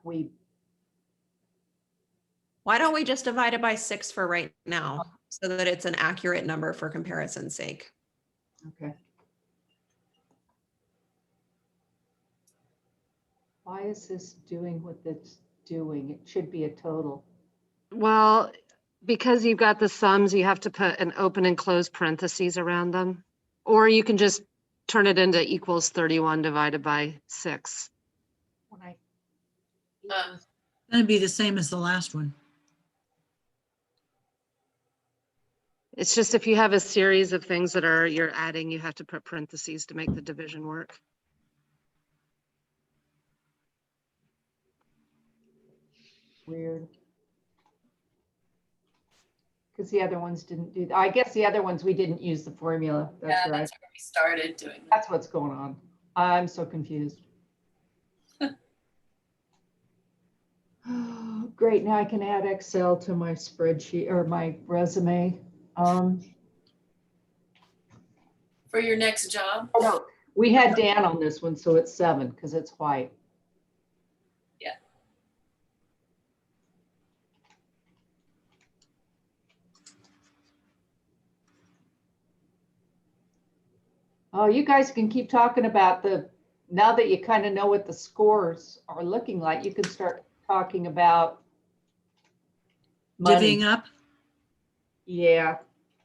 Why don't we just divide it by 6 for right now so that it's an accurate number for comparison's sake? okay. Why is this doing what it's doing? It should be a total. Well, because you've got the sums, you have to put an open and close parentheses around them. Or you can just turn it into equals 31 divided by 6. When I. That'd be the same as the last one. It's just if you have a series of things that you're adding, you have to put parentheses to make the division work. Weird. Because the other ones didn't do, I guess the other ones, we didn't use the formula. Yeah, That's right. that's where we started doing that. That's what's going on. I'm so confused. Great, now I can add Excel to my spreadsheet or my resume. For your next job? Oh, no, we had Dan on this one, so it's 7 because it's white. Yeah. Oh, you guys can keep talking about now that you kind of know what the scores are looking like, you can start talking about money. Divvying up? Yeah,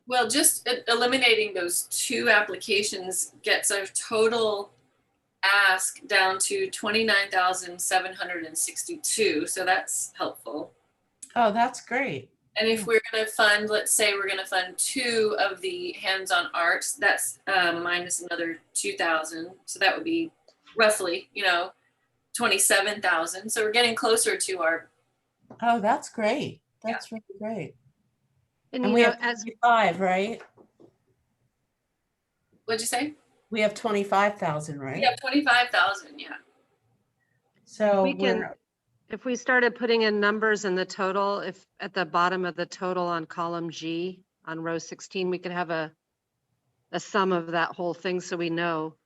Well, just eliminating those 2 applications gets our total ask down to 29,762. So that's helpful. Oh, that's great. And if we're going to fund, let's say we're going to fund 2 of the hands-on arts, that's minus another 2,000. So that would be roughly, 27,000. So we're getting closer to our. Oh, that's great. That's really great. And And you we know, have as 25, right? What'd you say? We have 25,000, right? We have 25,000. Yeah. So we can, if we started putting in numbers in the total, if at the bottom of the total on column G on row 16, we could have a sum of that whole thing so we know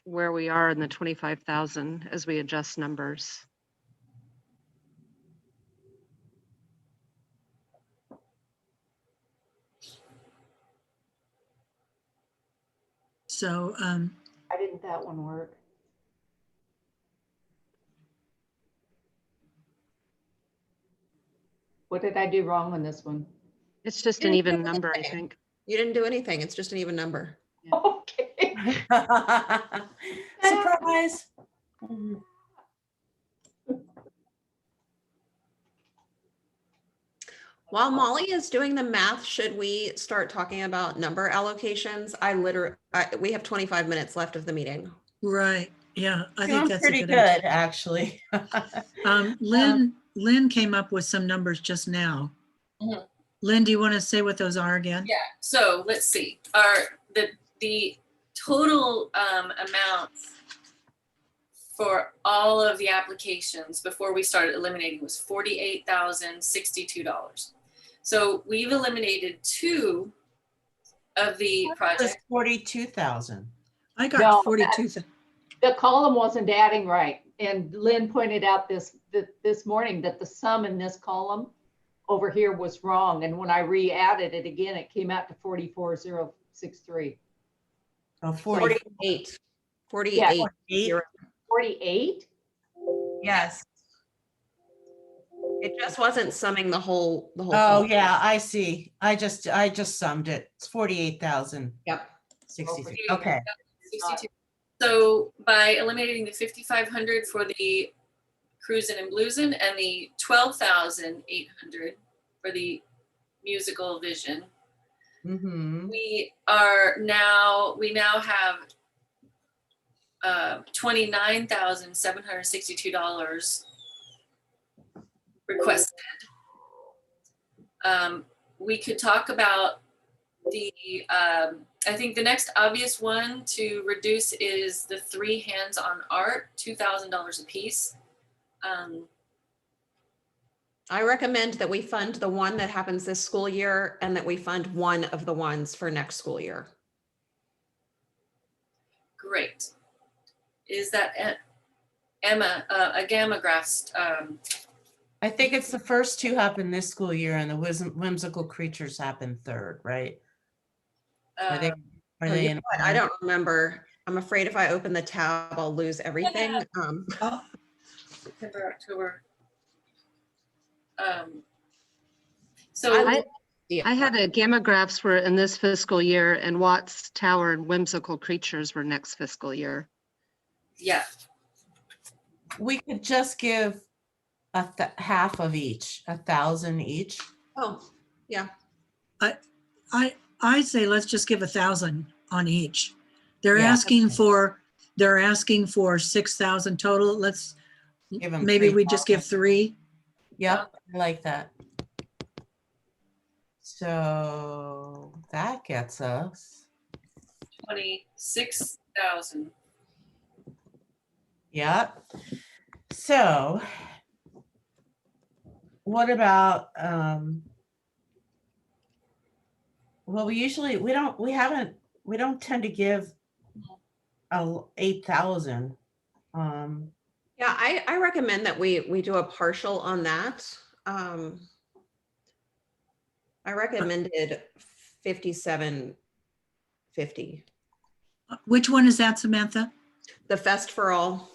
where we are in the 25,000 as we adjust numbers. So, why didn't that one work? What did I do wrong on this one? It's just You an didn't do even number, I anything. think. You didn't do anything. It's just an even number. Okay. surprise. Mhm. While Molly is doing the math, should we start talking about number allocations? We have 25 minutes left of the meeting. right, yeah, I think Doing that's a pretty good good, idea. actually. Lynn came up with some numbers just now. Mhm. Lynn, do you want to say what those are again? Yeah. So let's see. The total amount for all of the applications before we started eliminating was $48,062. So we've eliminated 2 of the It's projects. 42,000. I No, got 42. The column wasn't adding right. And Lynn pointed out this morning that the sum in this column over here was wrong. And when I re-added it again, it came out to 44,063. Oh, 48. 48. Yeah. 48. 48? Yes. It just wasn't summing the whole. Oh, column. yeah, I see. I just summed it. It's 48,000. Yep. 62. Oh, Okay. 62. So by eliminating the 5,500 for the cruising and bluesing and the 12,800 for the musical vision, Mm-hmm. we now have $29,762 requested. We could talk about I think the next obvious one to reduce is the 3 hands-on art, $2,000 a piece. I recommend that we fund the one that happens this school year and that we fund one of the ones for next school year. Great. Is that Emma, a gamma graphs? I think it's the first 2 happen this school year and the whimsical creatures happen third, right? Are they Oh, you know what? I don't remember. I'm afraid if I open the tab, I'll lose everything. September, October. So I had a gamma graphs were in this fiscal year and Watts Tower and whimsical creatures were next fiscal year. yeah, We could just give half of each, 1,000 each. Oh, yeah. I say let's just give 1,000 on each. They're Yeah. asking for 6,000 total. Let's Give 'em maybe 3,000. we just give 3. Yep, I like that. So that gets us, 26,000. yep. So what about Well, we don't tend to give 8,000. Yeah, I recommend that we do a partial on that. I recommended 57.50. Which one is that, Samantha? The Fest for All.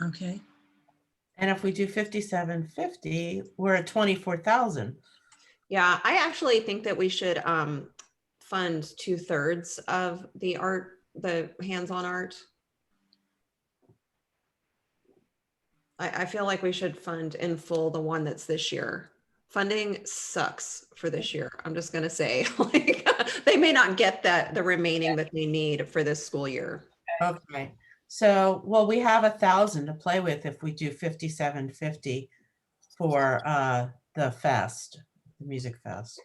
Okay. And if we do 57.50, we're at 24,000. Yeah, I actually think that we should fund 2/3 of the art, the hands-on art. I feel like we should fund in full the one that's this year. Funding sucks for this year. I'm just gonna say, like, they may not get the remaining that they need for this school year. Okay. So, well, we have 1,000 to play with if we do 57.50 for the fest, the music fest.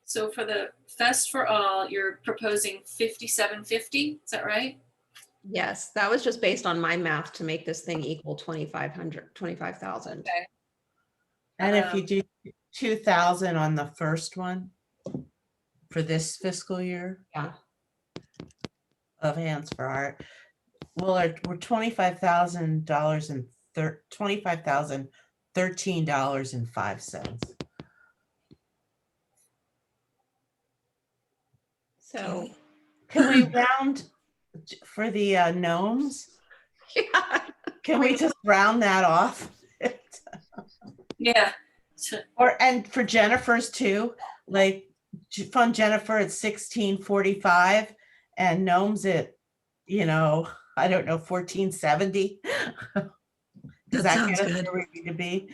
So for the Fest for All, you're proposing 57.50, is that right? Yes, that was just based on my math to make this thing equal 25,000. Okay. And if you do 2,000 on the first one for this fiscal year Yeah. of Hands for Art, well, we're $25,000 and $25,013.05. So, Can we round for the gnomes? yeah. Can we just round that off? Yeah. And for Jennifer's too, like fund Jennifer at 1645 and gnomes at, I don't know, 1470. Does that sounds get us good. where we need to be?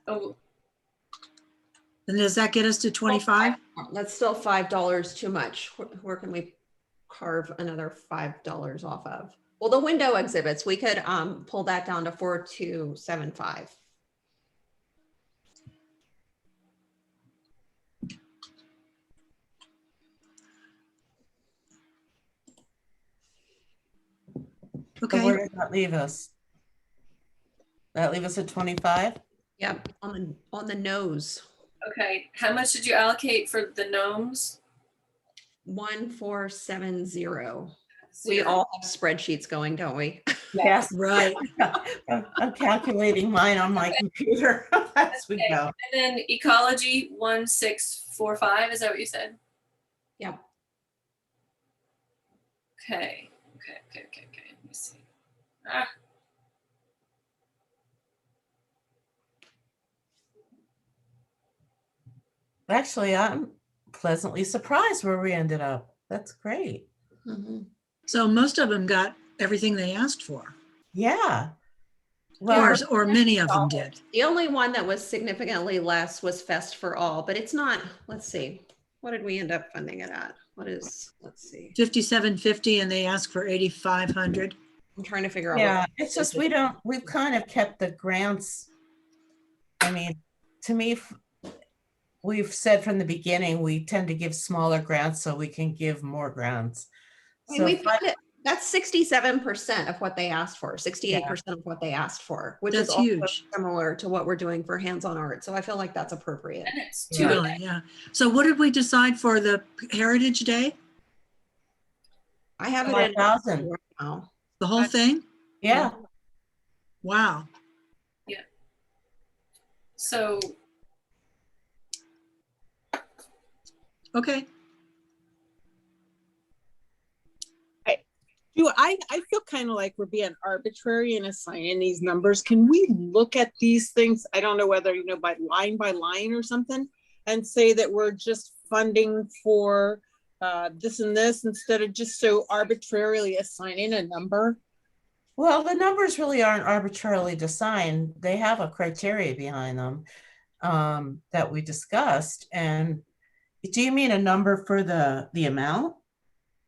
Oh, And does that get us to 25? That's still $5 too much. Where can we carve another $5 off of? Well, the window exhibits, we could pull that down to 4,275. So Okay. where does that leave us? That leave us at 25? Yep, on the nose. okay. How much did you allocate for the gnomes? 1,470. We Zero. all have spreadsheets going, don't we? Yes. Right. I'm calculating mine on my computer as we Okay. go. And then ecology 1,645, is that what you said? Yep. Okay. Let me see. Ah. Actually, I'm pleasantly surprised where we ended up. That's great. Mhm. So most of them got everything they asked for, Yeah. Well, or many of them did. The only one that was significantly less was Fest for All, but it's not, let's see, what did we end up funding it at? Let's see. 5750 and they asked for 8,500. I'm trying to figure out. yeah, it's just we've kind of kept the grants. I mean, to me, we've said from the beginning, we tend to give smaller grants so we can give more grants. So that's 67% of what they asked for, 68% of what they asked for, which That's is also huge. similar to what we're doing for hands-on art. So I feel like that's appropriate. And it's Yeah. two. Really, yeah. So what did we decide for the Heritage Day? I have it in 5,000. right now. The whole thing? Yeah. Wow. So Okay. I feel kind of like we're being arbitrary in assigning these numbers. Can we look at these things? I don't know whether, by line or something, and say that we're just funding for this and this instead of just so arbitrarily assigning a number. Well, the numbers really aren't arbitrarily designed. They have a criteria behind them that we discussed. And do you mean a number for the amount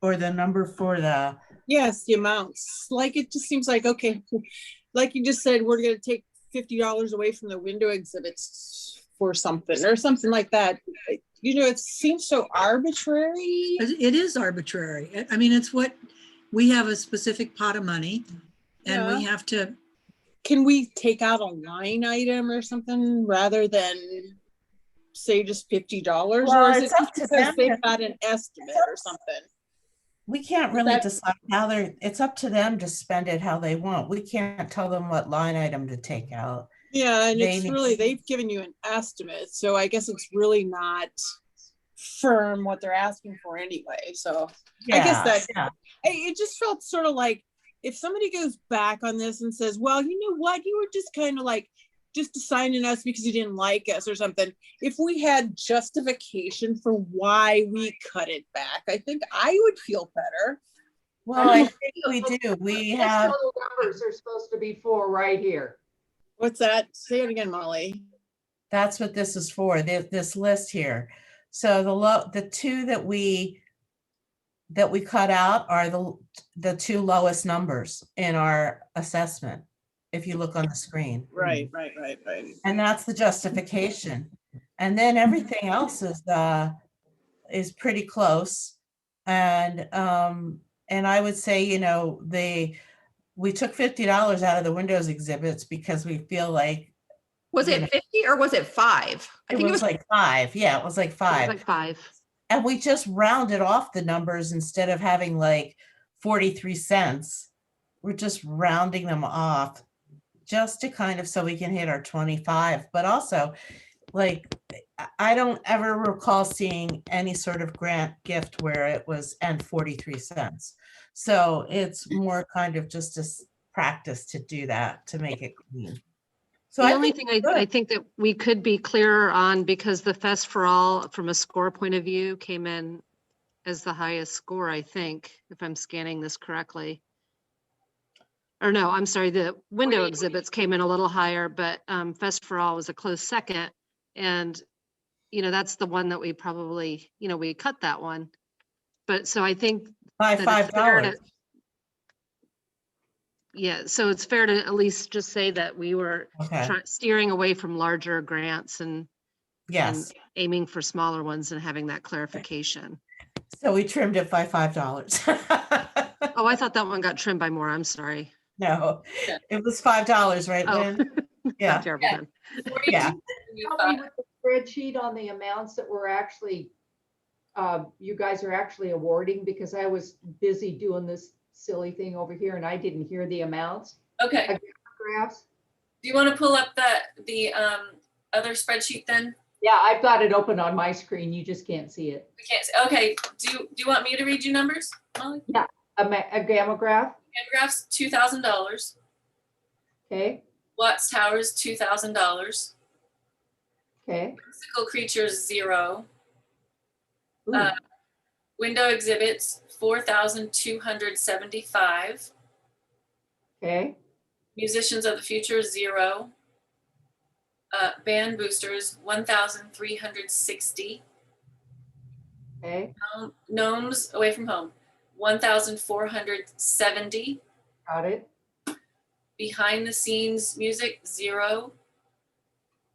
or the number for the? Yes, the amounts. Like, it just seems like, okay, like you just said, we're going to take $50 away from the window exhibits for something or something like that. It seems so arbitrary. It is arbitrary. I mean, it's what we have a specific pot of money and we have to can we take out a line item or something rather than say just $50? Well, Or is it it's up just to because them they've to- got an estimate or something? We can't Is really that- decide how it's up to them to spend it how they want. We can't tell them what line item to take out. Yeah, and They it's need- really, they've given you an estimate, so I guess it's really not firm what they're asking for anyway, so. I guess that, yeah. it just felt sort of like, if somebody goes back on this and says, well, you know what, you were just kind of like, just assigning us because you didn't like us or something. If we had justification for why we cut it back, I think I would feel better. Well, I think we do. We These have, total numbers are supposed to be for right here. What's that? Say it again, Molly. that's what this is for, this list here. So the two that we cut out are the two lowest numbers in our assessment, if you look on the screen. Right. And that's the justification. And then everything else is pretty close. And I would say, you know, we took $50 out of the Windows exhibits because we feel like Was it 50 or was it 5? I it think was like 5. Yeah, it was like It was 5. like 5. And we just rounded off the numbers instead of having like 43 cents. We're just rounding them off just to kind of so we can hit our 25. But also, like, I don't ever recall seeing any sort of grant gift where it was and 43 cents. So it's more kind of just a practice to do that, to make it clean. So The I only think thing I think that we could be clearer on, because the Fest for All, from a score point of view, came in as the highest score, I think, if I'm scanning this correctly. Or no, I'm sorry, the window exhibits came in a little higher, but Fest for All was a close second. And, you know, that's the one that we probably, you know, we cut that one. But so I think by that it's fair to- $5. Yeah, so it's fair to at least just say that we were Okay. steering away from larger grants and Yes. aiming for smaller ones and having that clarification. So we trimmed it by $5. Oh, I thought that one got trimmed by more. I'm sorry. No, it was $5, right, Oh. Lynn? Yeah. Not terrible then. Yeah. Help me with the spreadsheet on the amounts that we're actually, you guys are actually awarding, because I was busy doing this silly thing over here and I didn't hear the amounts. Okay. Graphs. Do you want to pull up the other spreadsheet then? Yeah, I've got it open on my screen. You just can't see it. We can't. Okay. Do you want me to read you numbers, Molly? A gamma graph. Photographs $2,000. Okay. Watts Towers $2,000. Okay. Mythical Creatures $0. Ooh, Window Exhibits $4,275. okay. Musicians of the Future $0. Band Boosters $1,360. Okay. Gnomes Away from Home $1,470. Got it. Behind the Scenes Music $0.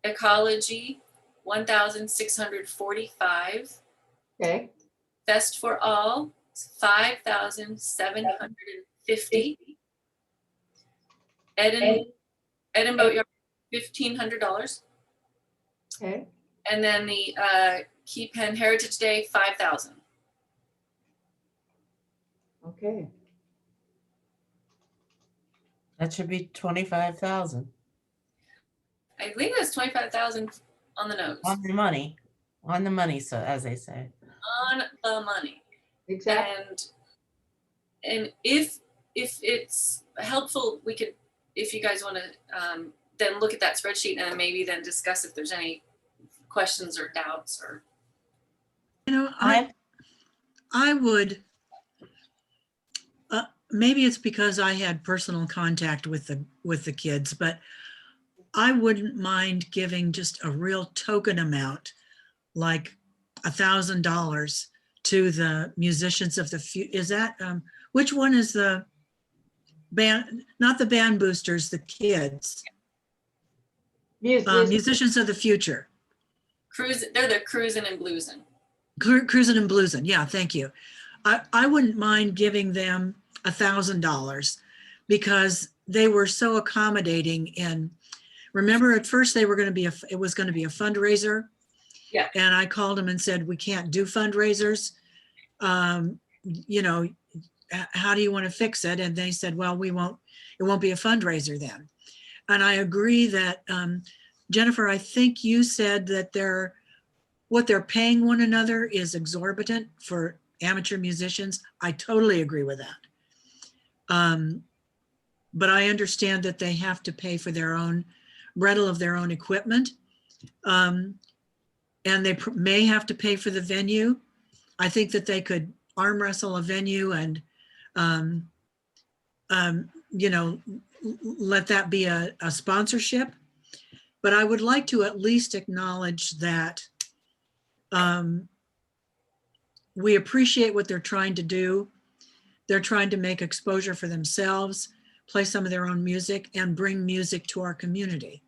Ecology $1,645. Okay. Fest for All $5,750. Edinburgh Yard $1,500. Okay. And then the Key Pen Heritage Day $5,000. Okay. That should be 25,000 I think that's 25,000 on the nose. on the money, so as they say. On the money. Exactly. And if it's helpful, we could, if you guys want to then look at that spreadsheet and maybe then discuss if there's any questions or doubts or. You know, I would, maybe it's because I had personal contact with the kids, but I wouldn't mind giving just a real token amount, like $1,000 to the musicians of the future. Is that, which one is the band, not the band boosters, the kids? Musicians of the future. They're the cruising and bluesing. Cruising and bluesing. Yeah, thank you. I wouldn't mind giving them $1,000 because they were so accommodating in, remember at first they were going to be, it was going to be a fundraiser. Yeah. And I called them and said, we can't do fundraisers. You know, how do you want to fix it? And they said, well, it won't be a fundraiser then. And I agree that, Jennifer, I think you said that what they're paying one another is exorbitant for amateur musicians. I totally agree with that. But I understand that they have to pay for their own rental of their own equipment. And they may have to pay for the venue. I think that they could arm wrestle a venue and, you know, let that be a sponsorship. But I would like to at least acknowledge that we appreciate what they're trying to do. They're trying to make exposure for themselves, play some of their own music, and bring music to our community.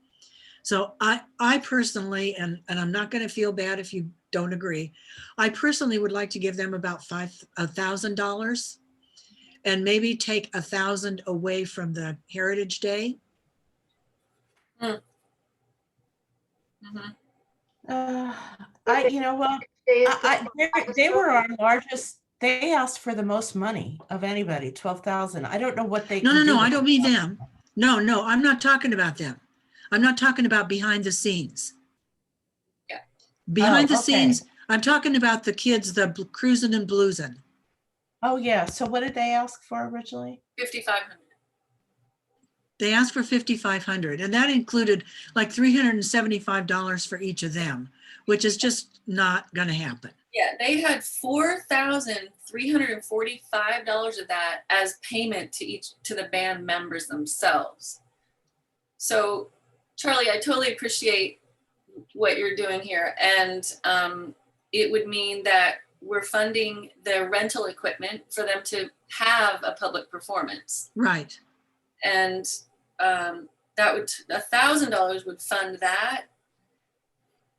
So I personally, and I'm not going to feel bad if you don't agree, I personally would like to give them about $1,000 and maybe take $1,000 away from the Heritage Day. Mhm. You know, well, they were our largest, they asked for the most money of anybody, 12,000. I don't know what they. No, can do I with don't it. mean them. No, I'm not talking about them. I'm not talking about behind the scenes. Yeah. Behind the okay. scenes, I'm talking about the kids, the cruising and bluesing. Oh, yeah. So what did they ask for originally? 5,500. They asked for 5,500, and that included like $375 for each of them, which is just not going to happen. Yeah, they had $4,345 of that as payment to the band members themselves. So, Charlie, I totally appreciate what you're doing here, and it would mean that we're funding the rental equipment for them to have a public performance. Right. And that would $1,000 would fund that,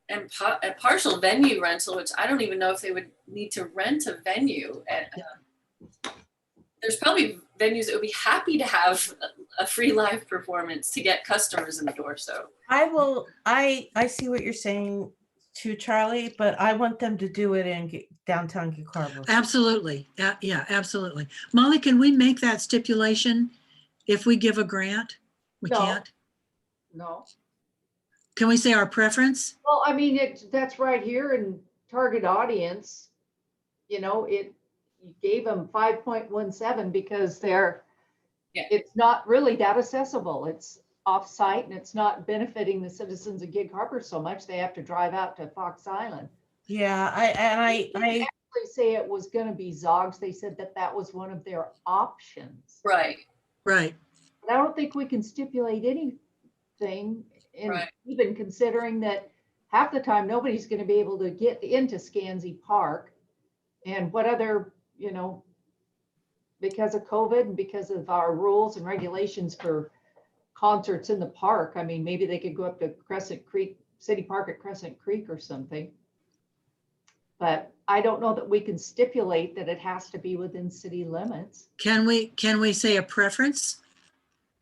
and a partial venue rental, which I don't even know if they would need to rent a venue. There's probably venues that would be happy to have a free live performance to get customers in the door. So I see what you're saying too, Charlie, but I want them to do it in downtown Gig Harbor. Absolutely. Yeah, absolutely. Molly, can we make that stipulation if we give a grant? We No. can't. No. Can we say our preference? Well, I mean, that's right here in target audience. You know, you gave them 5.17 because it's not really that accessible. It's off-site and it's not benefiting the citizens of Gig Harbor so much. They have to drive out to Fox Island. Yeah, I actually say it was going to be Zogs. They said that was one of their options. Right. Right. But I don't think we can stipulate anything, and Right. even considering that half the time nobody's going to be able to get into Scansey Park, and what other, you know, because of COVID and because of our rules and regulations for concerts in the park. I mean, maybe they could go up to Crescent Creek, City Park at Crescent Creek or something. But I don't know that we can stipulate that it has to be within city limits. Can we say a preference?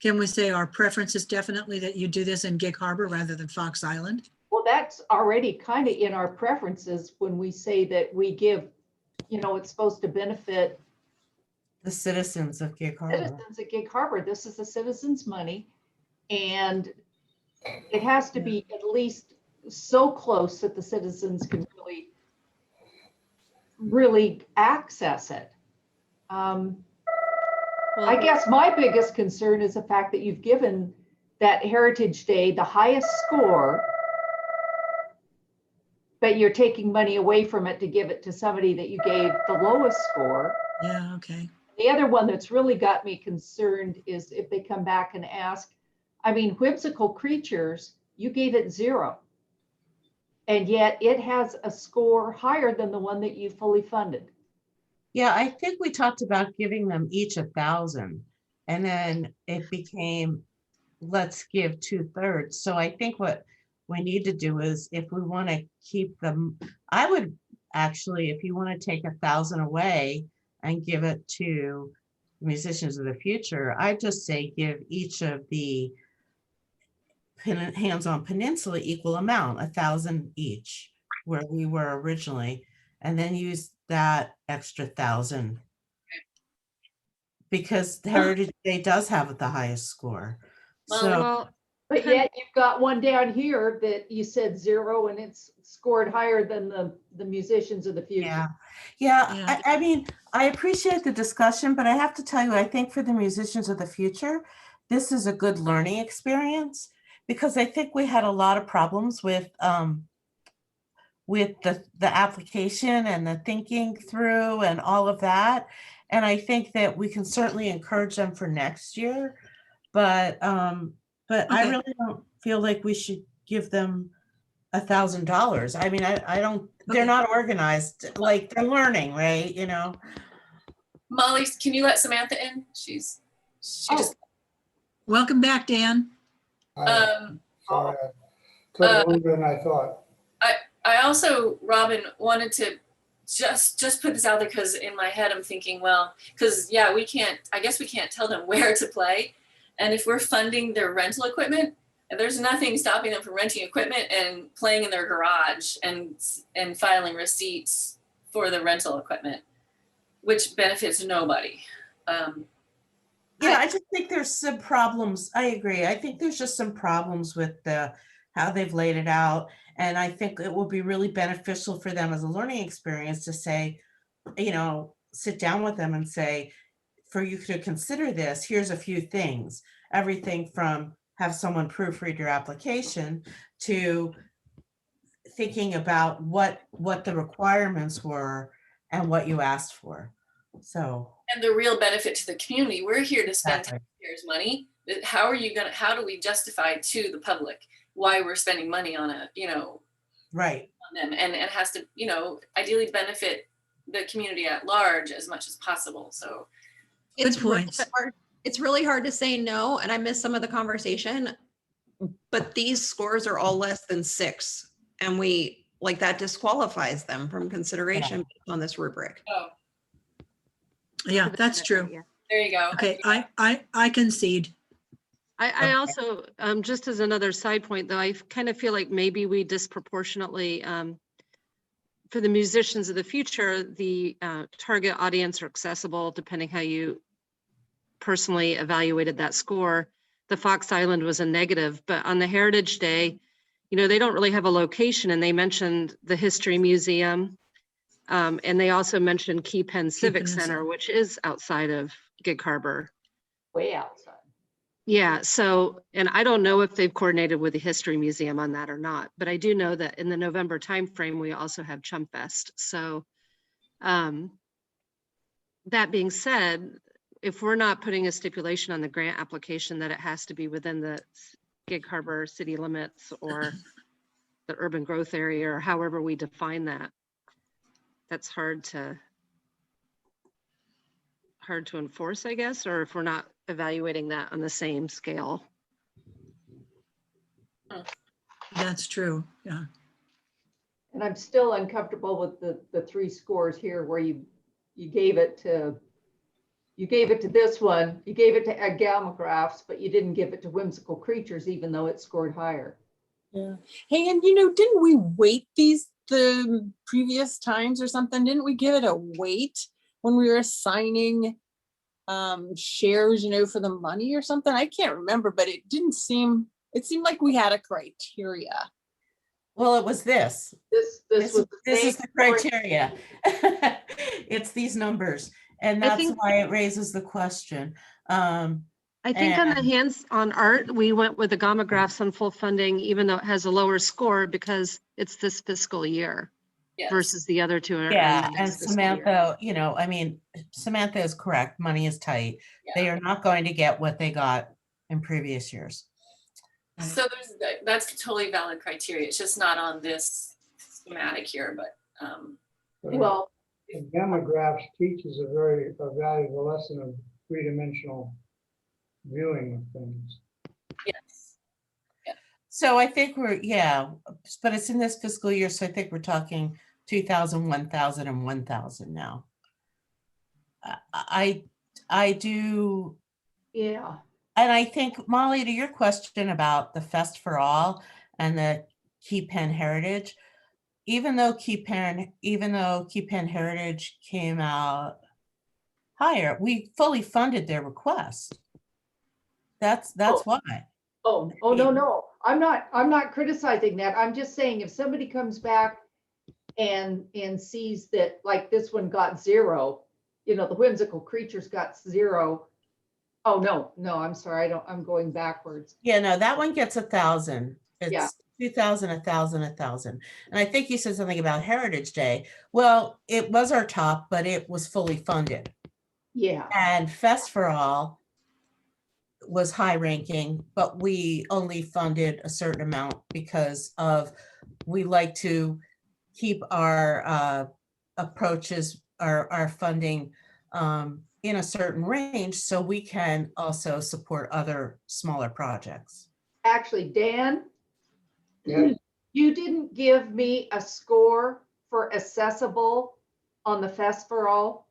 Can we say our preference is definitely that you do this in Gig Harbor rather than Fox Island? Well, that's already kind of in our preferences when we say that we give, you know, it's supposed to benefit the citizens of Gig Harbor. Citizens at Gig Harbor. This is the citizens' money, and it has to be at least so close that the citizens can really access it. I guess my biggest concern is the fact that you've given that Heritage Day the highest score, but you're taking money away from it to give it to somebody that you gave the lowest score. Yeah, okay. The other one that's really got me concerned is if they come back and ask, I mean, Whimsical Creatures, you gave it 0. And yet it has a score higher than the one that you fully funded. Yeah, I think we talked about giving them each 1,000, and then it became, let's give 2/3. So I think what we need to do is, if we want to keep them, I would actually, if you want to take 1,000 away and give it to musicians of the future, I just say give each of the hands-on peninsula equal amount, 1,000 each, where we were originally, and then use that extra 1,000 because Heritage Day does have the highest score. Well, So Well, But yet you've got one down here that you said 0 and it's scored higher than the musicians of the future. yeah, Yeah. I mean, I appreciate the discussion, but I have to tell you, I think for the musicians of the future, this is a good learning experience because I think we had a lot of problems with the application and the thinking through and all of that. And I think that we can certainly encourage them for next year, but I Okay. really don't feel like we should give them $1,000. I mean, I don't, they're Okay. not organized, like they're learning, right? You know? Molly, can you let Samantha in? She just, Welcome back, Dan. Sorry, I took longer than I thought. I also, Robin, wanted to just put this out there because in my head I'm thinking, well, because yeah, I guess we can't tell them where to play. And if we're funding their rental equipment, there's nothing stopping them from renting equipment and playing in their garage and filing receipts for the rental equipment, which benefits nobody. Yeah, I just think there's some problems. I agree. I think there's just some problems with how they've laid it out. And I think it will be really beneficial for them as a learning experience to say, sit down with them and say, for you to consider this, here's a few things. Everything from have someone proofread your application to thinking about what the requirements were and what you asked for. So. And the real benefit to the community, we're here to spend Exactly. taxpayers' money. How do we justify to the public why we're spending money on Right. on them? And it has to, ideally benefit the community at large as much as possible. So It's Good really points. hard- It's really hard to say no, and I missed some of the conversation, but these scores are all less than 6. And that disqualifies them from consideration based on this rubric. Yeah, that's true. Yeah. there you go. Okay, I concede. I Okay. also, just as another side point, though, I kind of feel like maybe we disproportionately, for the musicians of the future, the target audience or accessible, depending how you personally evaluated that score. The Fox Island was a negative, but on the Heritage Day, they don't really have a location, and they mentioned the History Museum. And they also mentioned Key Penn Civic Peninsula. Center, which is outside of Gig Harbor. Way outside. Yeah, so, and I don't know if they've coordinated with the History Museum on that or not, but I do know that in the November timeframe, we also have Chum Fest. So that being said, if we're not putting a stipulation on the grant application that it has to be within the Gig Harbor city limits or the urban growth area, or however we define that, that's hard to enforce, I guess, or if we're not evaluating that on the same scale. That's true. Yeah. And I'm still uncomfortable with the 3 scores here where you gave it to this one, you gave it to Gammagraphs, but you didn't give it to Whimsical Creatures, even though it scored higher. Yeah. Hey, and didn't we weight these the previous times or something? Didn't we give it a weight when we were assigning shares, for the money or something? I can't remember, but it seemed like we had a criteria. Well, it was this. This was This is the criteria. It's these numbers. And I that's think- why it raises the question. I think on the hands-on art, we went with the Gamma Graphs on full funding, even though it has a lower score because it's this fiscal year Yes. versus the other 2 are in the Yeah, next and fiscal year. Samantha, Samantha is correct. Money is tight. They are not going to get what they got in previous years. So that's totally valid criteria. It's just not on this schematic here, but well, And gamma graphs teaches a very valuable lesson of three-dimensional viewing of things. yes. So I think but it's in this fiscal year. So I think we're talking 2,000, 1,000, and 1,000 now. I do. Yeah. And I think, Molly, to your question about the Fest for All and the Key Penn Heritage, even though Key Penn Heritage came out higher, we fully funded their request. That's why. Oh, no. I'm not criticizing that. I'm just saying if somebody comes back and sees that like this one got 0, the whimsical creatures got 0. Oh, no, I'm sorry. I'm going backwards. Yeah, no, that one gets 1,000. Yeah. It's 2,000, 1,000, 1,000. And I think you said something about Heritage Day. Well, it was our top, but it was fully funded. Yeah. And Fest for All was high ranking, but we only funded a certain amount because we like to keep our approaches, our funding in a certain range so we can also support other smaller projects. Actually, Dan, Yes. you didn't give me a score for accessible on the Fest for All.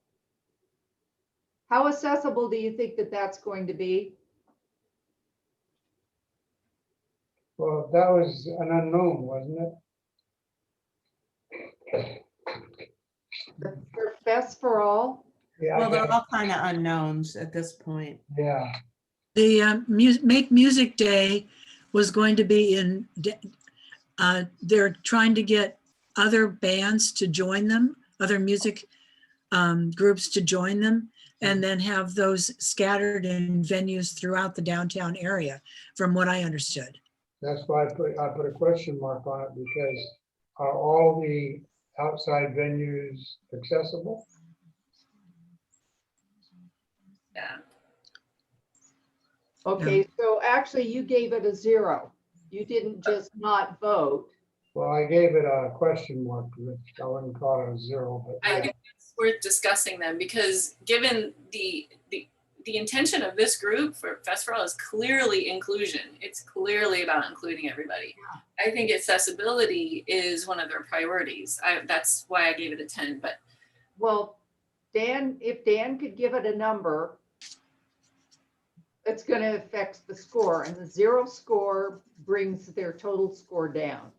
How accessible do you think that that's going to be? Well, that was an unknown, wasn't it? For Fest for All? Yeah, Well, they're all kind of unknowns at this point. yeah, The Make Music Day was going to be they're trying to get other bands to join them, other music groups to join them, and then have those scattered in venues throughout the downtown area, from what I understood. that's why I put a question mark on it, because are all the outside venues accessible? Yeah. Okay, so actually you gave it a 0. You didn't just not vote. Well, I gave it a question mark, which I wouldn't call it a 0, but I think it's worth discussing them because given the intention of this group for Fest for All is clearly inclusion. It's clearly about including everybody. I think accessibility is one of their priorities. That's why I gave it a 10, but. Well, Dan, if Dan could give it a number, it's going to affect the score, and the 0 score brings their total score down.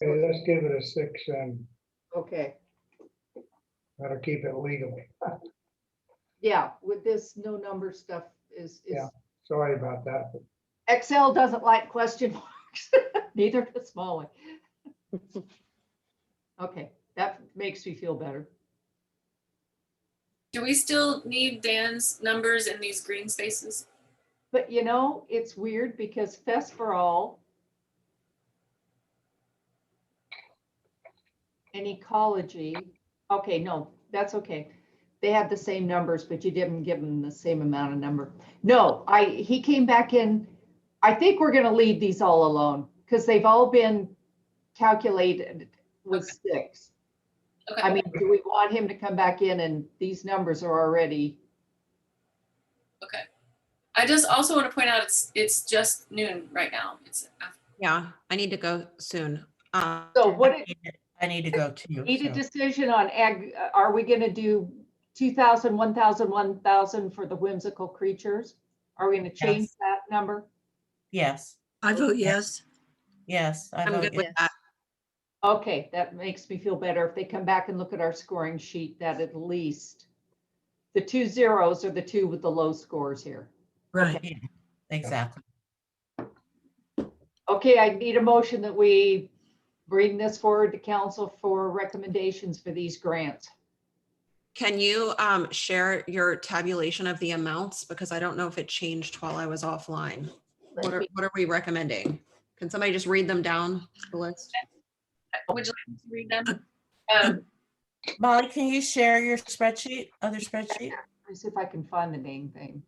okay, let's give it a 6 and Okay. that'll keep it legal. Yeah, with this no number stuff is Yeah. Sorry about that. Excel doesn't like question marks. Neither does Molly. Okay, that makes me feel better. Do we still need Dan's numbers in these green spaces? But it's weird because Fest for All and ecology. Okay, no, that's okay. They had the same numbers, but you didn't give them the same amount of number. No, he came back in. I think we're going to leave these all alone because they've all been calculated with 6. Okay. I mean, do we want him to come back in and these numbers are already? Okay. I just also want to point out it's just noon right now. It's Yeah, I need to go soon. So what? I need to go too. Need a so. decision on ag. Are we going to do 2,000, 1,000, 1,000 for the whimsical creatures? Are we going to change Yes. that number? Yes, I vote yes. yes. I I'm vote good with yes. that. Okay, that makes me feel better. If they come back and look at our scoring sheet, that at least the 2 zeros are the 2 with the low scores here. Right. Yeah, exactly. Okay, I need a motion that we bring this forward to council for recommendations for these grants. Can you share your tabulation of the amounts? Because I don't know if it changed while I was offline. What are we recommending? Can somebody just read them down the list? would you like me to read them? Molly, can you share your spreadsheet, other spreadsheet? Let me see if I can find the name thing.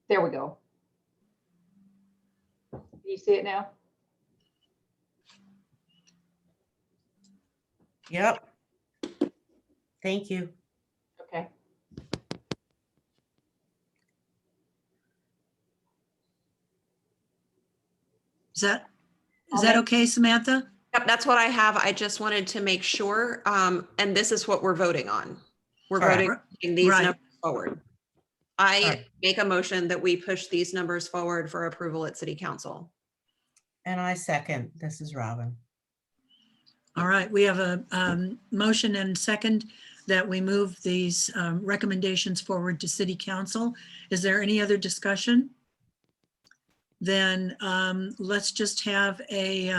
There we go. Can you see it now? Yep. Thank you. Okay. Is that okay, Samantha? Yep, that's what I have. I just wanted to make sure. And this is what we're voting on. We're Correct. voting pushing these Right. numbers forward. I Right. make a motion that we push these numbers forward for approval at city council. And I second, this is Robin. All right, we have a motion and second that we move these recommendations forward to city council. Is there any other discussion? Then let's just have a,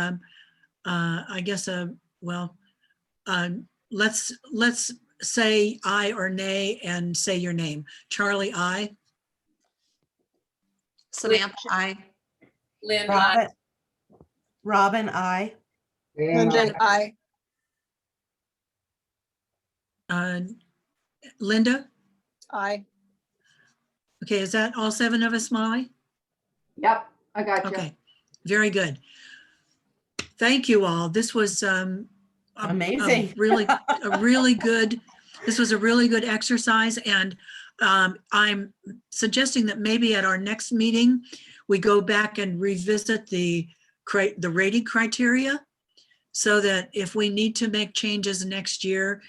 I guess, let's say aye or nay and say your name. Charlie, aye. Samantha, I. Lynn, I. Robin, I. And Lyndon, I. Linda? I. Okay, is that all 7 of us, Molly? Yep, I got you. Okay, very good. Thank you all. This was Amazing. really good. This was a really good exercise, and I'm suggesting that maybe at our next meeting, we go back and revisit the rating criteria so that if we need to make changes next year,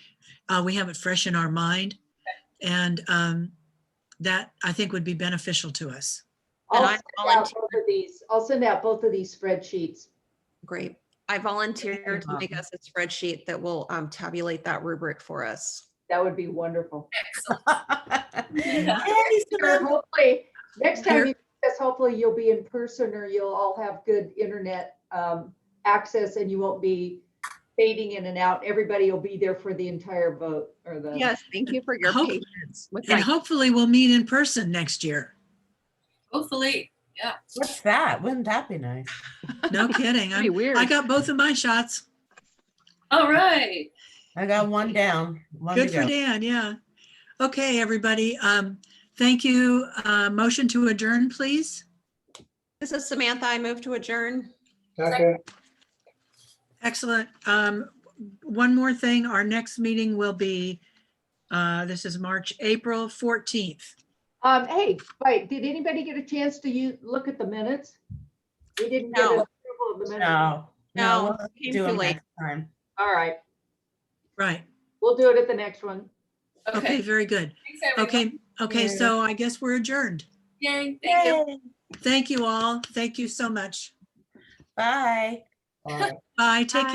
we have it fresh in our mind. And that I think would be beneficial to us. And I'll I send out volunteer. both of these. I'll send out both of these spreadsheets. Great. I volunteered to make us a spreadsheet that will tabulate that rubric for us. That would be wonderful. Yay, Or Samantha. hopefully, next time Here- you, do this, hopefully you'll be in person or you'll all have good internet access and you won't be fading in and out. Everybody will be there for the entire vote or the. Yes, thank you for your Hope- patience with And my hopefully we'll meet in person next year. Hopefully, yeah. What's that? Wouldn't that be nice? No kidding. Pretty weird. I got both of my shots. All right. I got one down. One to Good for go. Dan, yeah. Okay, everybody. Thank you. Motion to adjourn, please. This is Samantha. I move to adjourn. second, Excellent. One more thing, our next meeting will be, this is April 14th. Hey, wait, did anybody get a chance to look at the minutes? We didn't get No. approval of the minutes. No, No, we'll came do too them late. next time. All right, Right. we'll do it at the next one. Okay, Okay. very good. Thanks, everyone. Okay, Yeah. so I guess we're adjourned. Yay. Thank you. Yay. Thank you all. Thank you so much. Bye. uh, Bye, take care.